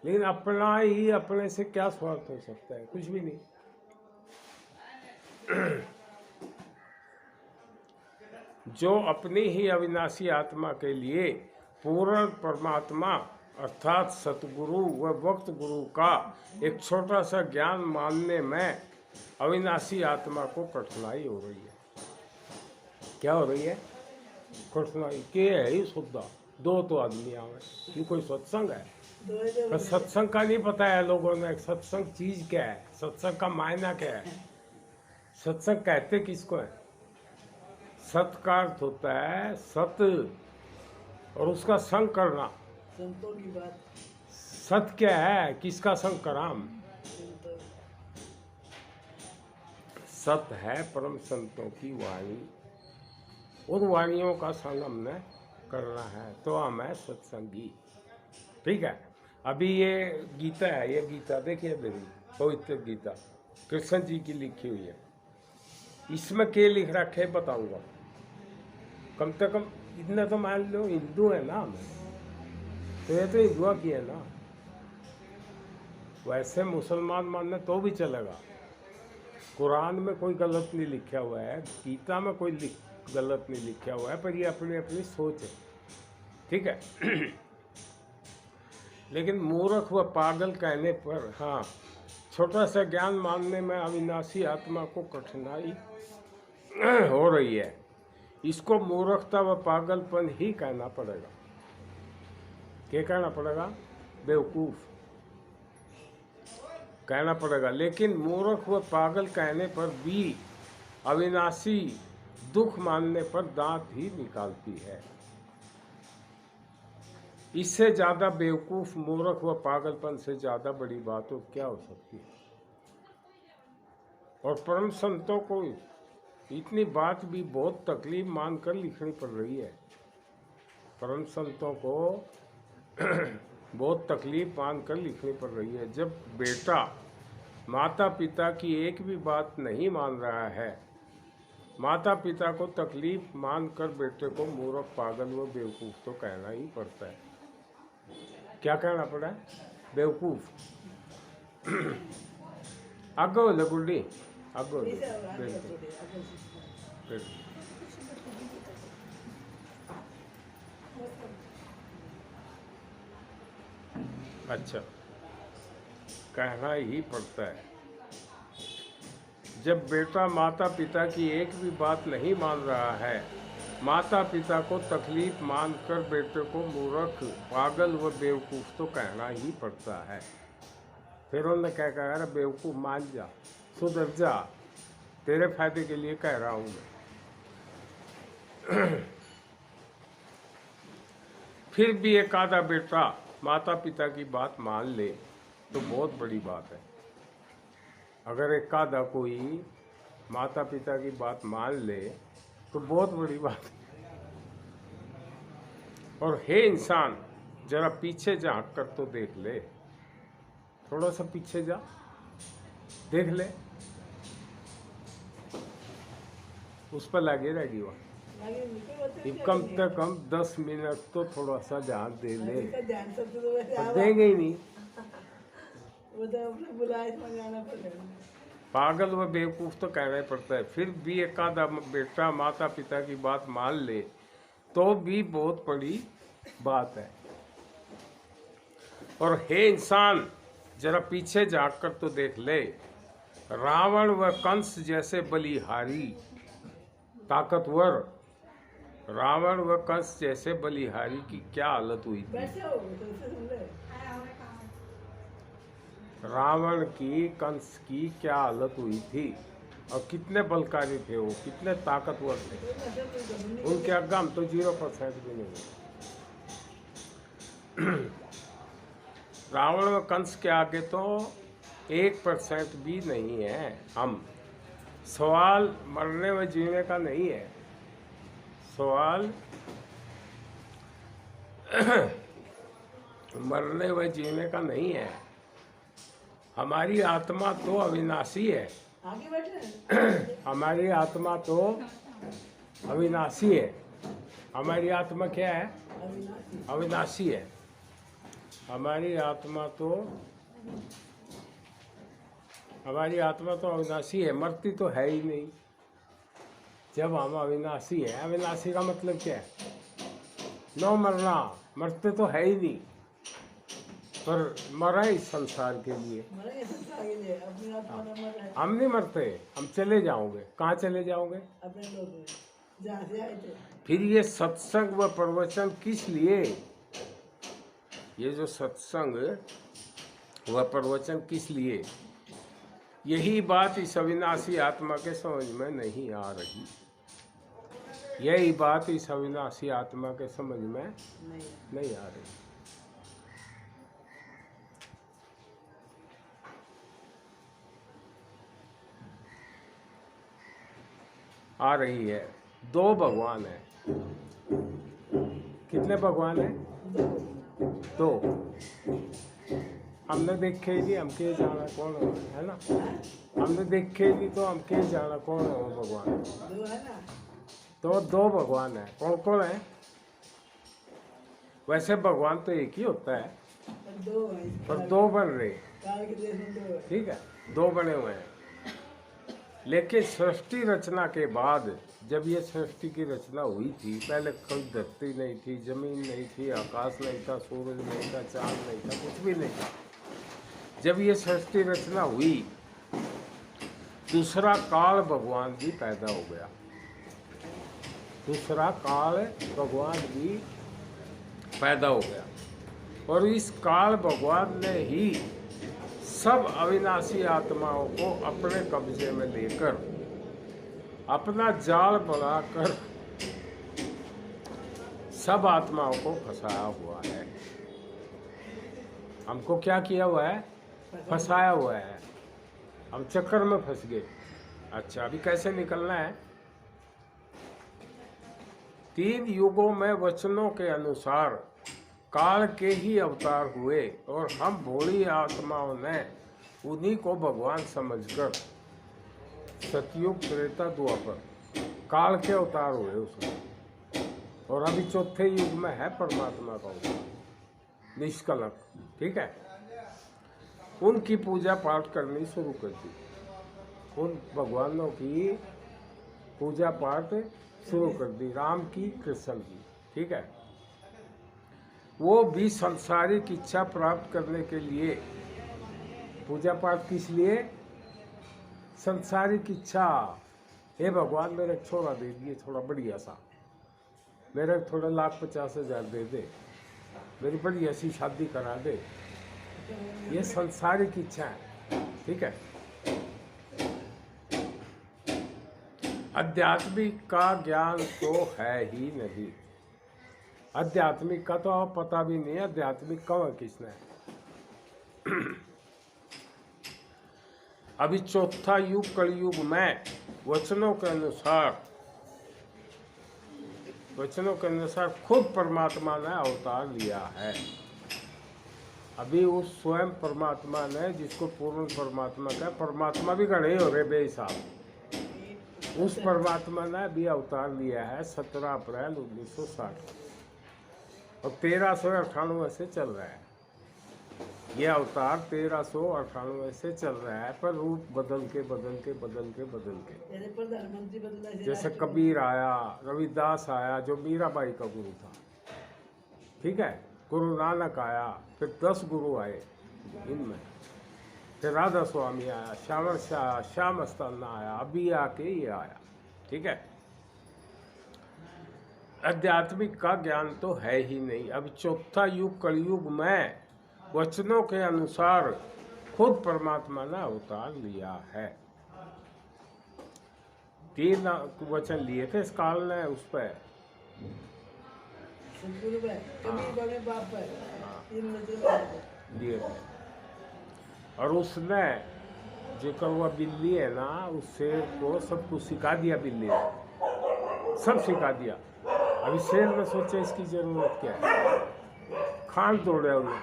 लेकिन अपना ही अपने से क्या स्वार्थ हो सकता है, कुछ भी नहीं। जो अपनी ही अविनाशी आत्मा के लिए पूर्ण परमात्मा अर्थात सतगुरु व वक्त गुरु का एक छोटा सा ज्ञान मानने में अविनाशी आत्मा को कठिनाई हो रही है। क्या हो रही है, कठिनाई के है ही शुद्धा। 2 तो आदमी आवे, ये कोई सत्संग है? तो सत्संग का नहीं पता है लोगों ने, सत्संग चीज क्या है, सत्संग का मायना क्या है, सत्संग कहते किसको है। सत का अर्थ होता है सत, और उसका संग करना। संतों की बात। सत क्या है, किसका संग कराम। सत है परम संतों की वाणी, उन वाणियों का संग हमने करना है, तो हम है सत्संगी। ठीक है। अभी ये गीता है, ये गीता देखिए मेरी पवित्र गीता कृष्ण जी की लिखी हुई है। इसमें क्या लिख रखे बताऊंगा, कम से कम इतना तो मान लो हिंदू है ना हमें, तो ये तो हिंदुआ की है ना। वैसे मुसलमान मानना तो भी चलेगा, कुरान में कोई गलत नहीं लिखा हुआ है, गीता में कोई गलत नहीं लिखा हुआ है, पर ये अपनी अपनी सोच है। ठीक है। लेकिन मूर्ख व पागल कहने पर, हाँ, छोटा सा ज्ञान मानने में अविनाशी आत्मा को कठिनाई हो रही है। इसको मूर्खता व पागलपन ही कहना पड़ेगा। क्या कहना पड़ेगा, बेवकूफ कहना पड़ेगा। लेकिन मूर्ख व पागल कहने पर भी अविनाशी दुख मानने पर दांत ही निकालती है। इससे ज्यादा बेवकूफ, मूर्ख व पागलपन से ज्यादा बड़ी बात तो क्या हो सकती है। और परम संतों को इतनी बात भी बहुत तकलीफ मानकर लिखनी पड़ रही है। परम संतों को बहुत तकलीफ मानकर लिखनी पड़ रही है। जब बेटा माता पिता की एक भी बात नहीं मान रहा है माता पिता को तकलीफ मानकर बेटे को मूर्ख, पागल व बेवकूफ तो कहना ही पड़ता है। क्या कहना पड़ा है? बेवकूफ। आगे हो गुड्डी, आगे हो। अच्छा, कहना ही पड़ता है। जब बेटा माता पिता की एक भी बात नहीं मान रहा है, माता पिता को तकलीफ मानकर बेटे को मूर्ख, पागल व बेवकूफ तो कहना ही पड़ता है। फिर उन्होंने क्या कहा? अरे बेवकूफ मान जा, सुधर जा, तेरे फायदे के लिए कह रहा हूं मैं। फिर भी एक आधा बेटा माता पिता की बात मान ले तो बहुत बड़ी बात है। अगर एक आधा कोई माता पिता की बात मान ले तो बहुत बड़ी बात है। और हे इंसान, जरा पीछे झांक कर तो देख ले, थोड़ा सा पीछे जा, देख ले, उस पर लगे रहेगी वहाँ। कम से कम 10 मिनट तो थोड़ा सा ध्यान दे ले। देंगे ही नहीं। पागल व बेवकूफ तो कहना ही पड़ता है। फिर भी एक आधा बेटा माता पिता की बात मान ले तो भी बहुत बड़ी बात है। और हे इंसान, जरा पीछे झांक कर तो देख ले, रावण व कंस जैसे बलिहारी ताकतवर, रावण व कंस जैसे बलिहारी की क्या हालत हुई थी। रावण की, कंस की क्या हालत हुई थी, और कितने बलकारी थे वो, कितने ताकतवर थे। उनके आगे हम तो 0% भी नहीं। रावण व कंस के आगे तो 1% भी नहीं है हम। सवाल मरने व जीने का नहीं है, सवाल मरने व जीने का नहीं है। हमारी आत्मा तो अविनाशी है। हमारी आत्मा तो अविनाशी है। हमारी आत्मा क्या है? अविनाशी है। हमारी आत्मा तो अविनाशी है, मरती तो है ही नहीं। जब हम अविनाशी है, अविनाशी का मतलब क्या है? नो मरना, मरते तो है ही नहीं, पर मरा इस संसार के लिए। हम नहीं मरते, हम चले जाओगे। कहाँ चले जाओगे? अपने लोग जहाँ से आए थे। फिर ये सत्संग व प्रवचन किस लिए? ये जो सत्संग व प्रवचन किस लिए? यही बात इस अविनाशी आत्मा के समझ में नहीं आ रही। यही बात इस अविनाशी आत्मा के समझ में नहीं आ रही। आ रही है। 2 भगवान है। कितने भगवान है? 2। हमने देखे ही नहीं, हम के जाना कौन है ना? हमने देखे ही नहीं तो हम के जाना कौन है वो भगवान? तो 2 भगवान है। कौन कौन है? वैसे भगवान तो एक ही होता है, पर 2 बन रहे। ठीक है, 2 बने हुए हैं। लेकिन सृष्टि रचना के बाद, जब ये सृष्टि की रचना हुई थी, पहले कोई धरती नहीं थी, जमीन नहीं थी, आकाश नहीं था, सूरज नहीं था, चांद नहीं था, कुछ भी नहीं था। जब ये सृष्टि रचना हुई, दूसरा काल भगवान भी पैदा हो गया। दूसरा काल भगवान भी पैदा हो गया। और इस काल भगवान ने ही सब अविनाशी आत्माओं को अपने कब्जे में लेकर अपना जाल बनाकर सब आत्माओं को फंसाया हुआ है। हमको क्या किया हुआ है? फंसाया हुआ है। हम चक्कर में फंस गए। अच्छा, अभी कैसे निकलना है? 3 युगों में वचनों के अनुसार काल के ही अवतार हुए और हम भोली आत्माओं ने उन्हीं को भगवान समझकर सतयुग, त्रेता, द्वापर काल के अवतार हुए उसमें, और अभी चौथे युग में है परमात्मा का अवतार निष्कलंक। ठीक है, उनकी पूजा पाठ करनी शुरू कर दी, उन भगवानों की पूजा पाठ शुरू कर दी, राम की, कृष्ण की। ठीक है, वो भी संसारिक इच्छा प्राप्त करने के लिए पूजा पाठ, किस लिए? संसारिक इच्छा। हे भगवान मेरे एक छोरा दे दिए, थोड़ा बढ़िया सा, मेरे थोड़ा 1,50,000 दे दे, मेरी बढ़िया सी शादी करा दे, ये संसारिक इच्छा है। ठीक है, आध्यात्मिक का ज्ञान तो है ही नहीं, आध्यात्मिक का तो आप पता भी नहीं है, आध्यात्मिक कहाँ किसने है। अभी चौथा युग कलयुग में वचनों के अनुसार खुद परमात्मा ने अवतार लिया है। अभी उस स्वयं परमात्मा ने, जिसको पूर्ण परमात्मा का, परमात्मा भी खड़े हो रहे बेहिसाब, उस परमात्मा ने भी अवतार लिया है 17 अप्रैल 1960 और 1398 से चल रहा है। ये अवतार 1398 से चल रहा है, पर रूप बदल के प्रधानमंत्री बदला, जैसे कबीर आया, रविदास आया जो मीराबाई का गुरु था। ठीक है, गुरु नानक आया, फिर 10 गुरु आए इनमें, फिर राधा स्वामी आया, श्याम अस्थाना आया, अभी आके ये आया। ठीक है, आध्यात्मिक का ज्ञान तो है ही नहीं। अब चौथा युग कलयुग में वचनों के अनुसार खुद परमात्मा ने अवतार लिया है। 3 वचन लिए थे इस काल ने उस पर, सतगुरु भाई, कबीर बने बाप है, 3 वचन दिए थे। और उसने जो कौवा बिल्ली है ना, उस शेर को सब कुछ सिखा दिया, बिल्ली ने सब सिखा दिया। अभी शेर ने सोचा इसकी जरूरत क्या है, खान तोड़ा उन्हें,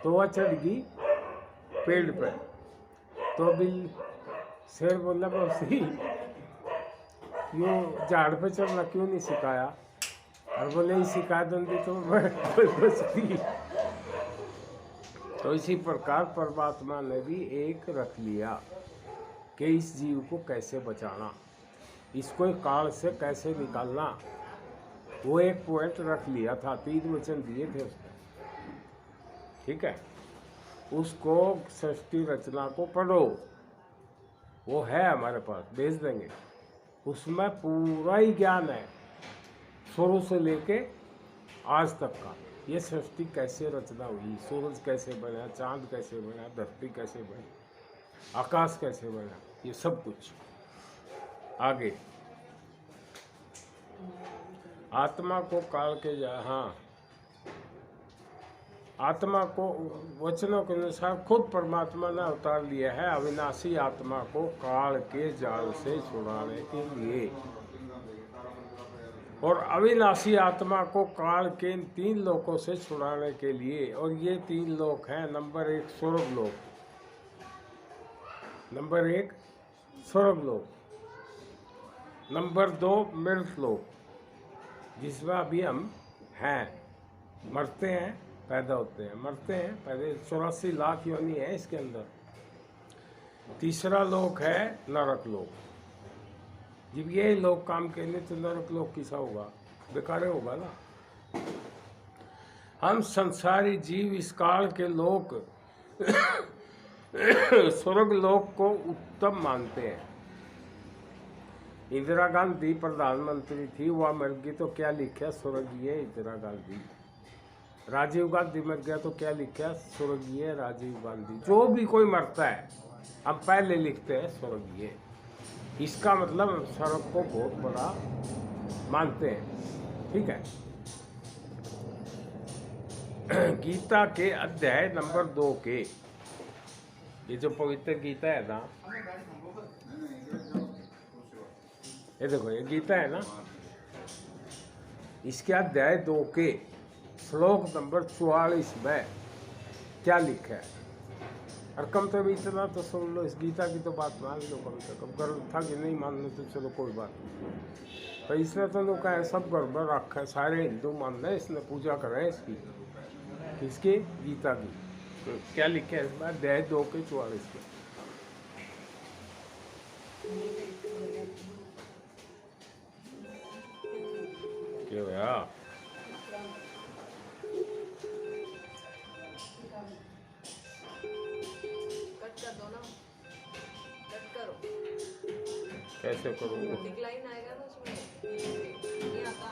तो वह चढ़ गई पेड़ पे, तो बिल्ली शेर बोला मौसी यूँ झाड़ पे चढ़ना क्यों नहीं सिखाया? और बोले ही सिखा दूंगी तो मैं बचती। तो इसी प्रकार परमात्मा ने भी एक रख लिया कि इस जीव को कैसे बचाना, इसको काल से कैसे निकालना, वो एक पॉइंट रख लिया था। 3 वचन दिए थे उसने। ठीक है, उसको सृष्टि रचना को पढ़ो, वो है हमारे पास, भेज देंगे। उसमें पूरा ही ज्ञान है, शुरू से लेके आज तक का। ये सृष्टि कैसे रचना हुई, सूरज कैसे बना, चांद कैसे बना, धरती कैसे बनी, आकाश कैसे बना, ये सब कुछ। आगे आत्मा को काल के हाँ, आत्मा को वचनों के अनुसार खुद परमात्मा ने अवतार लिया है अविनाशी आत्मा को काल के जाल से छुड़ाने के लिए। और अविनाशी आत्मा को काल के इन 3 लोकों से छुड़ाने के लिए। और ये 3 लोक हैं, नंबर 1 स्वर्ग लोक, नंबर 1 स्वर्ग लोक, नंबर 2 मृत लोक, जिसमें अभी हम हैं, मरते हैं, पैदा होते हैं, मरते हैं, पहले 84 लाख योनि है इसके अंदर। तीसरा लोक है नरक लोक। जब ये लोग काम के लिए, तो नरक लोक किसा होगा, बेकार होगा ना। हम संसारी जीव इस काल के लोक स्वर्ग लोक को उत्तम मानते हैं। इंदिरा गांधी प्रधानमंत्री थी, वह मर गई तो क्या लिखा, स्वर्गीय इंदिरा गांधी। राजीव गांधी मर गया तो क्या लिखा, स्वर्गीय राजीव गांधी। जो भी कोई मरता है हम पहले लिखते हैं स्वर्गीय। इसका मतलब हम स्वर्ग को बहुत बड़ा मानते हैं। ठीक है, गीता के अध्याय नंबर 2 के, ये जो पवित्र गीता है ना, ये देखो ये गीता है ना, इसके अध्याय 2 के श्लोक नंबर 44 में क्या लिखा है, और कम से कम इतना तो सुन लो, इस गीता की तो बात मान लो कम से कम। गर्व था कि नहीं मानने तो चलो कोई बात नहीं, पर इसने तो लोग कहे सब गड़बड़ रखा है, सारे हिंदू मान रहे, इसने पूजा कर रहे हैं इसकी, किसकी? गीता की। तो क्या लिखे है इस बार? अध्याय 2 के 44 में। क्या भैया? कट कर दो ना, कट करो। कैसे करूँगा? डिक्लाइन आएगा ना उसमें, नहीं आता।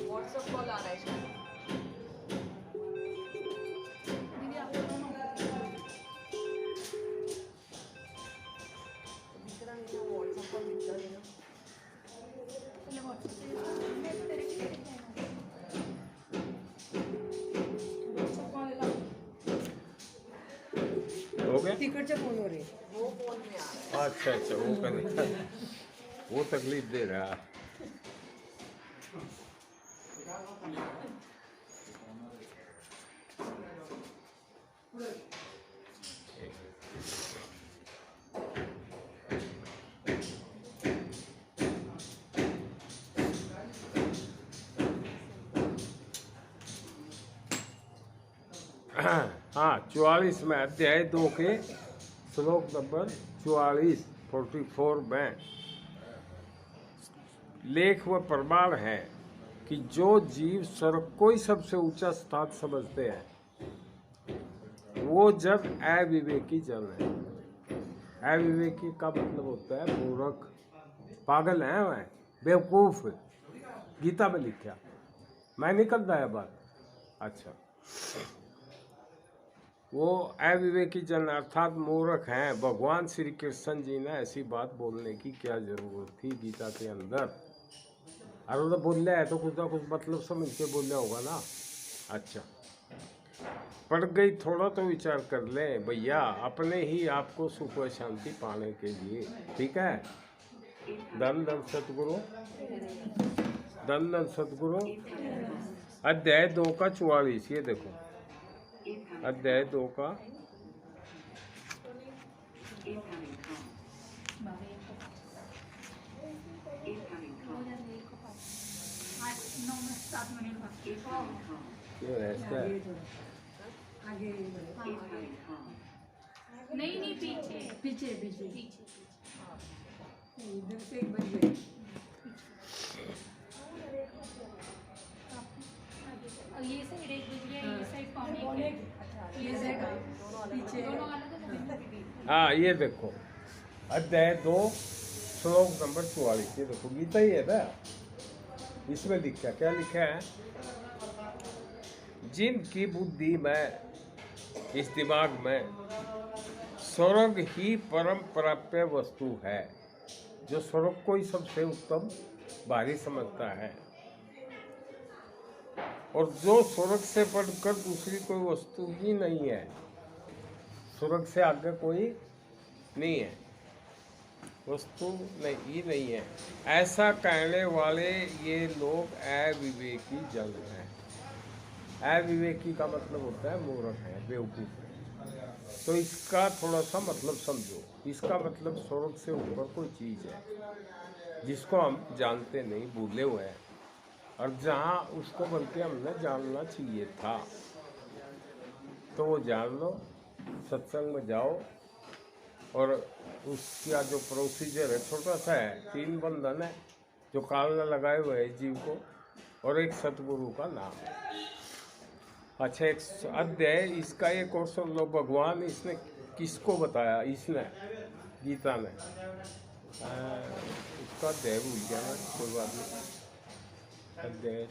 व्हाट्सएप कॉल आ रहा है शायद। दीदी आप बोलो ना। दिख रहा नहीं ना, व्हाट्सएप कॉल दिख रहा है ना। हो गया? तिकडच्या फोनवर आहे. वो फोन में आ रहा है। अच्छा अच्छा, वो कर वो तकलीफ दे रहा है। हाँ, 44 में, अध्याय 2 के श्लोक नंबर 44 44 में लेख व प्रमाण है कि जो जीव स्वर्ग को ही सबसे ऊंचा स्थान समझते हैं वो जन अविवेकी जन है। अविवेकी का मतलब होता है मूर्ख, पागल है वह, बेवकूफ। गीता में लिखा, मैं नहीं करता है बात। अच्छा, वो अविवेकी जन अर्थात मूर्ख हैं। भगवान श्री कृष्ण जी ने ऐसी बात बोलने की क्या जरूरत थी गीता के अंदर? अरे तो बोल रहा है तो कुछ ना कुछ मतलब समझ के बोल रहा होगा ना। अच्छा, पड़ गई, थोड़ा तो विचार कर ले भैया, अपने ही आपको सुख व शांति पाने के लिए। ठीक है? धन धन सतगुरु, धन धन सतगुरु। अध्याय 2 का 44, ये देखो, अध्याय 2 का ये ऐसा है। नहीं नहीं, पीछे पीछे पीछे पीछे। इधर से एक बज गई. और ये साइड 1 बज गया, ये साइड पौने 1। ये साइड पीछे. दोनों अलग अलग। हाँ, ये देखो, अध्याय 2 श्लोक नंबर 44, ये देखो गीता ही है ना, इसमें लिखा, क्या लिखा है? जिनकी बुद्धि में, इस दिमाग में स्वर्ग ही परम प्राप्य वस्तु है, जो स्वर्ग को ही सबसे उत्तम भारी समझता है, और जो स्वर्ग से बढ़कर दूसरी कोई वस्तु ही नहीं है, स्वर्ग से आगे कोई नहीं है, वस्तु नहीं है, ऐसा कहने वाले ये लोग अविवेकी जन हैं। अविवेकी का मतलब होता है मूर्ख है, बेवकूफ है। तो इसका थोड़ा सा मतलब समझो। इसका मतलब स्वर्ग से ऊपर कोई चीज़ है जिसको हम जानते नहीं, भूले हुए हैं, और जहाँ उसको बल्कि हमने जानना चाहिए था, तो वो जान लो, सत्संग में जाओ, और उसका जो प्रोसीजर है छोटा सा है, 3 बंधन है जो काल में लगाए हुए हैं जीव को, और एक सतगुरु का नाम। अच्छा, एक अध्याय इसका एक और सुन लो, भगवान इसने किसको बताया? इसने गीता में, उसका अध्याय भूल गया मैं, कोई बात नहीं। अध्याय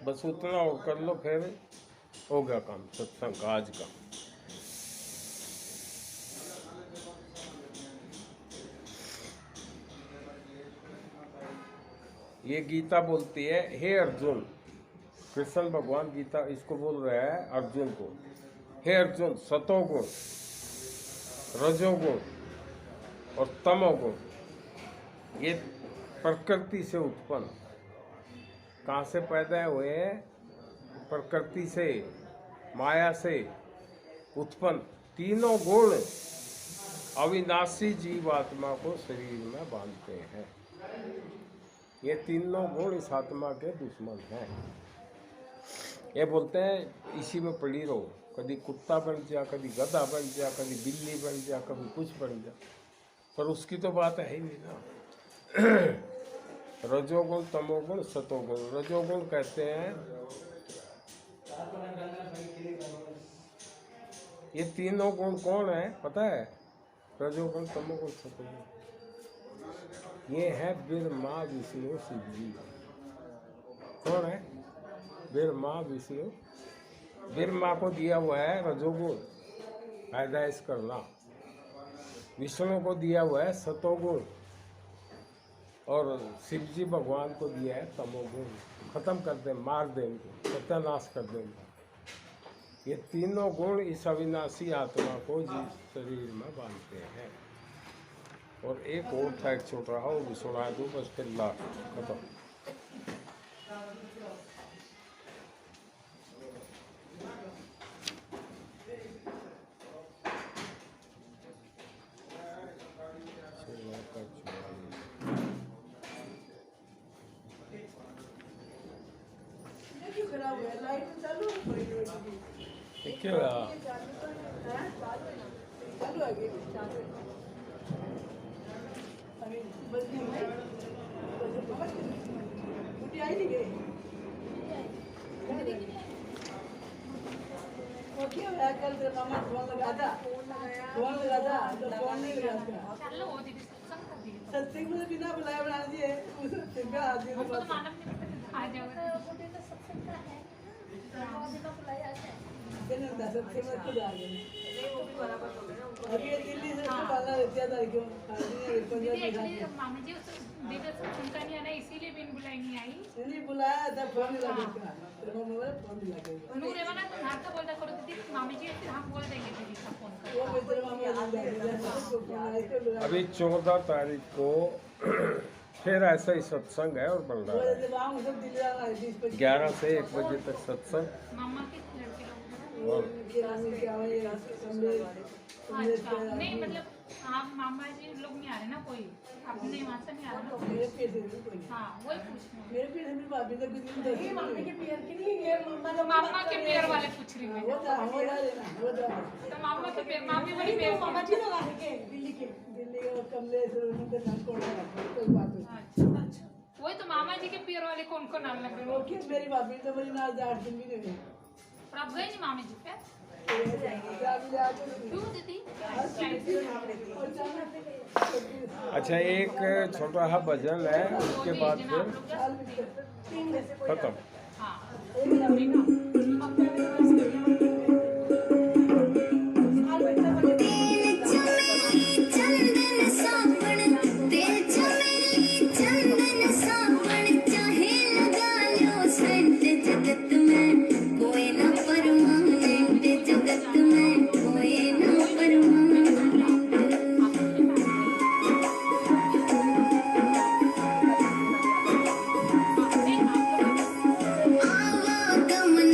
बस उतना और कर लो, फिर हो गया काम सत्संग का आज का। ये गीता बोलती है, हे अर्जुन, कृष्ण भगवान गीता इसको बोल रहा है अर्जुन को, हे अर्जुन, सतोगुण, रजोगुण और तमोगुण ये प्रकृति से उत्पन्न, कहाँ से पैदा हुए? प्रकृति से, माया से उत्पन्न तीनों गुण अविनाशी जीवात्मा को शरीर में बांधते हैं। ये तीनों गुण इस आत्मा के दुश्मन हैं। ये बोलते हैं इसी में पड़ी रहो, कभी कुत्ता बन जा, कभी गधा बन जा, कभी बिल्ली बन जा, कभी कुछ बन जा, पर उसकी तो बात है ही नहीं ना। रजोगुण, तमोगुण, सतोगुण। रजोगुण कहते हैं ये तीनों गुण कौन है पता है? रजोगुण, तमोगुण, सतोगुण, ये है ब्रह्मा विष्णु शिव जी। कौन है? ब्रह्मा विष्णु। ब्रह्मा को दिया हुआ है रजोगुण, पैदाइश करना। विष्णु को दिया हुआ है सतोगुण, और शिव जी भगवान को दिया है तमोगुण। खत्म कर दे, मार दे इनको, सत्यानाश कर दे इनको। ये तीनों गुण इस अविनाशी आत्मा को शरीर में बांधते हैं। और एक और था, एक छोटा हो, वो सुना दो बस, फिर लास्ट खत्म। क्यों खराब हुआ? लाइट चालू है? क्या चालू है कि चालू है? अभी बस नहीं हुई। छुट्टी आई नहीं गई? वो क्या हुआ? कल तेरे मामा फोन लगा था, तो फोन नहीं लगा था। सत्संग में बिना बुलाए बना दिए, सत्संग का आदमी तो बात सत्संग में खुद आ गए। अभी ये दिल्ली से पाला रहता था क्यों? मामा जी उनका नहीं आना, इसीलिए बिन बुलाई नहीं आई। नहीं बुलाया था, फोन नहीं लगा। तेरे मोबाइल फोन नहीं लगा। नूर एवाना तो घर का बोलता करो दीदी, मामी जी फिर हम बोल देंगे दीदी का फोन कर। वो मैं तेरे मामा अभी 14 तारीख को फिर ऐसा ही सत्संग है और बन रहा है। 11 से 1 बजे तक सत्संग। मामा के लड़के लोग और अच्छा, नहीं मतलब आप मामा जी लोग नहीं आ रहे ना, कोई अपने वहाँ से नहीं आ रहा। हाँ वही पूछ रही हूँ। मामा के पेयर वाले पूछ रही हूँ। तो मामा के पेयर, मामी वही पेयर। मामा जी लोग आएंगे दिल्ली के अच्छा, वही तो मामा जी के पेयर वाले कौन कौन नाम लग रहे? मेरी भाभी तो मेरी नाज 8 दिन भी नहीं हुई। और आप गए नहीं मामी जी पे? क्यों दीदी? अच्छा, एक छोटा सा भजन है, उसके बाद फिर खत्म। आवागमन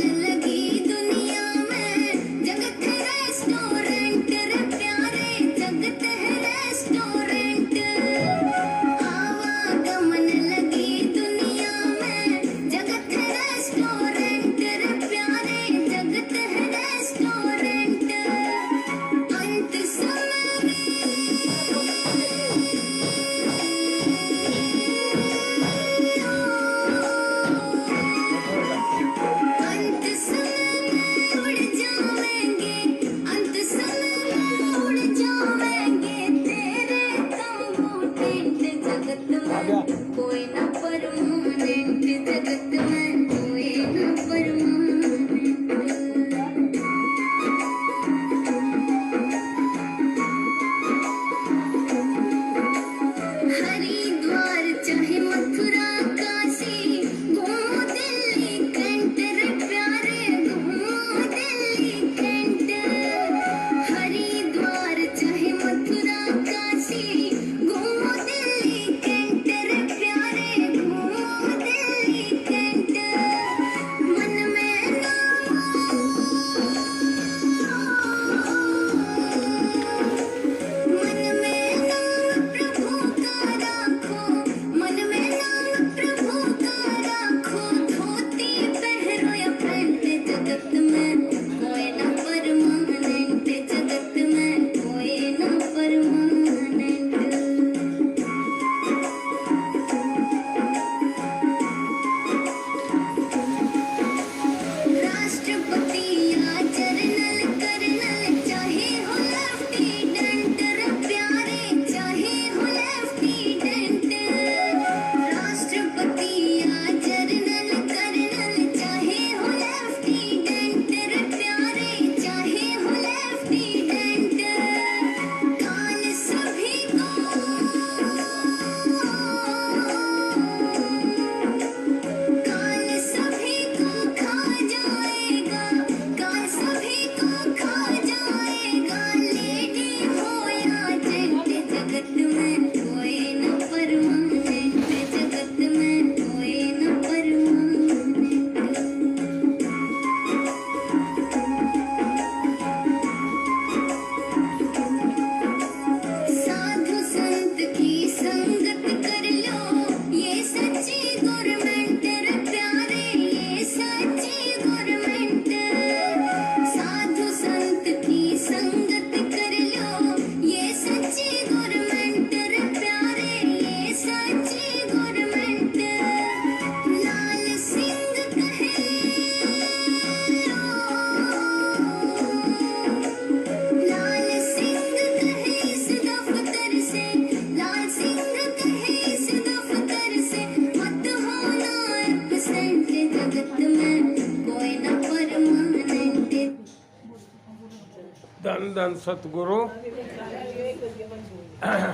धन सतगुरु।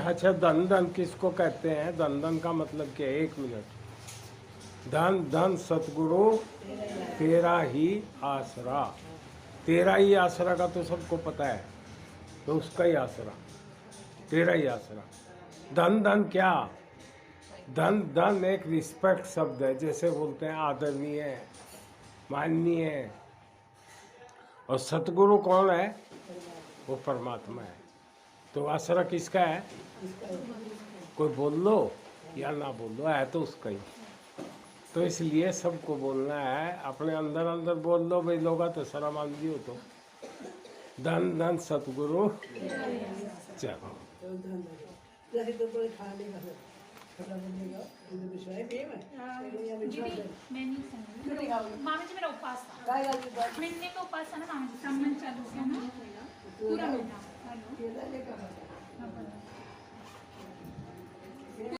अच्छा, धन धन किसको कहते हैं? धन धन का मतलब क्या है? 1 मिनट। धन धन सतगुरु तेरा ही आसरा। तेरा ही आसरा का तो सबको पता है, तो उसका ही आसरा, तेरा ही आसरा। धन धन क्या? धन धन एक रिस्पेक्ट शब्द है, जैसे बोलते हैं आदरणीय, माननीय। और सतगुरु कौन है? वो परमात्मा है। तो आसरा किसका है? कोई बोल लो या ना बोल लो, है तो उसका ही। तो इसलिए सबको बोलना है, अपने अंदर अंदर बोल लो भाई, लोग तो शर्म आंदी हो। तो धन धन सतगुरु। चलो दीदी मैं नहीं समझी। मामी जी मेरा उपवास था, महीने का उपवास था ना मामी जी, 3 महीने चालू हो गया ना पूरा महीना। हेलो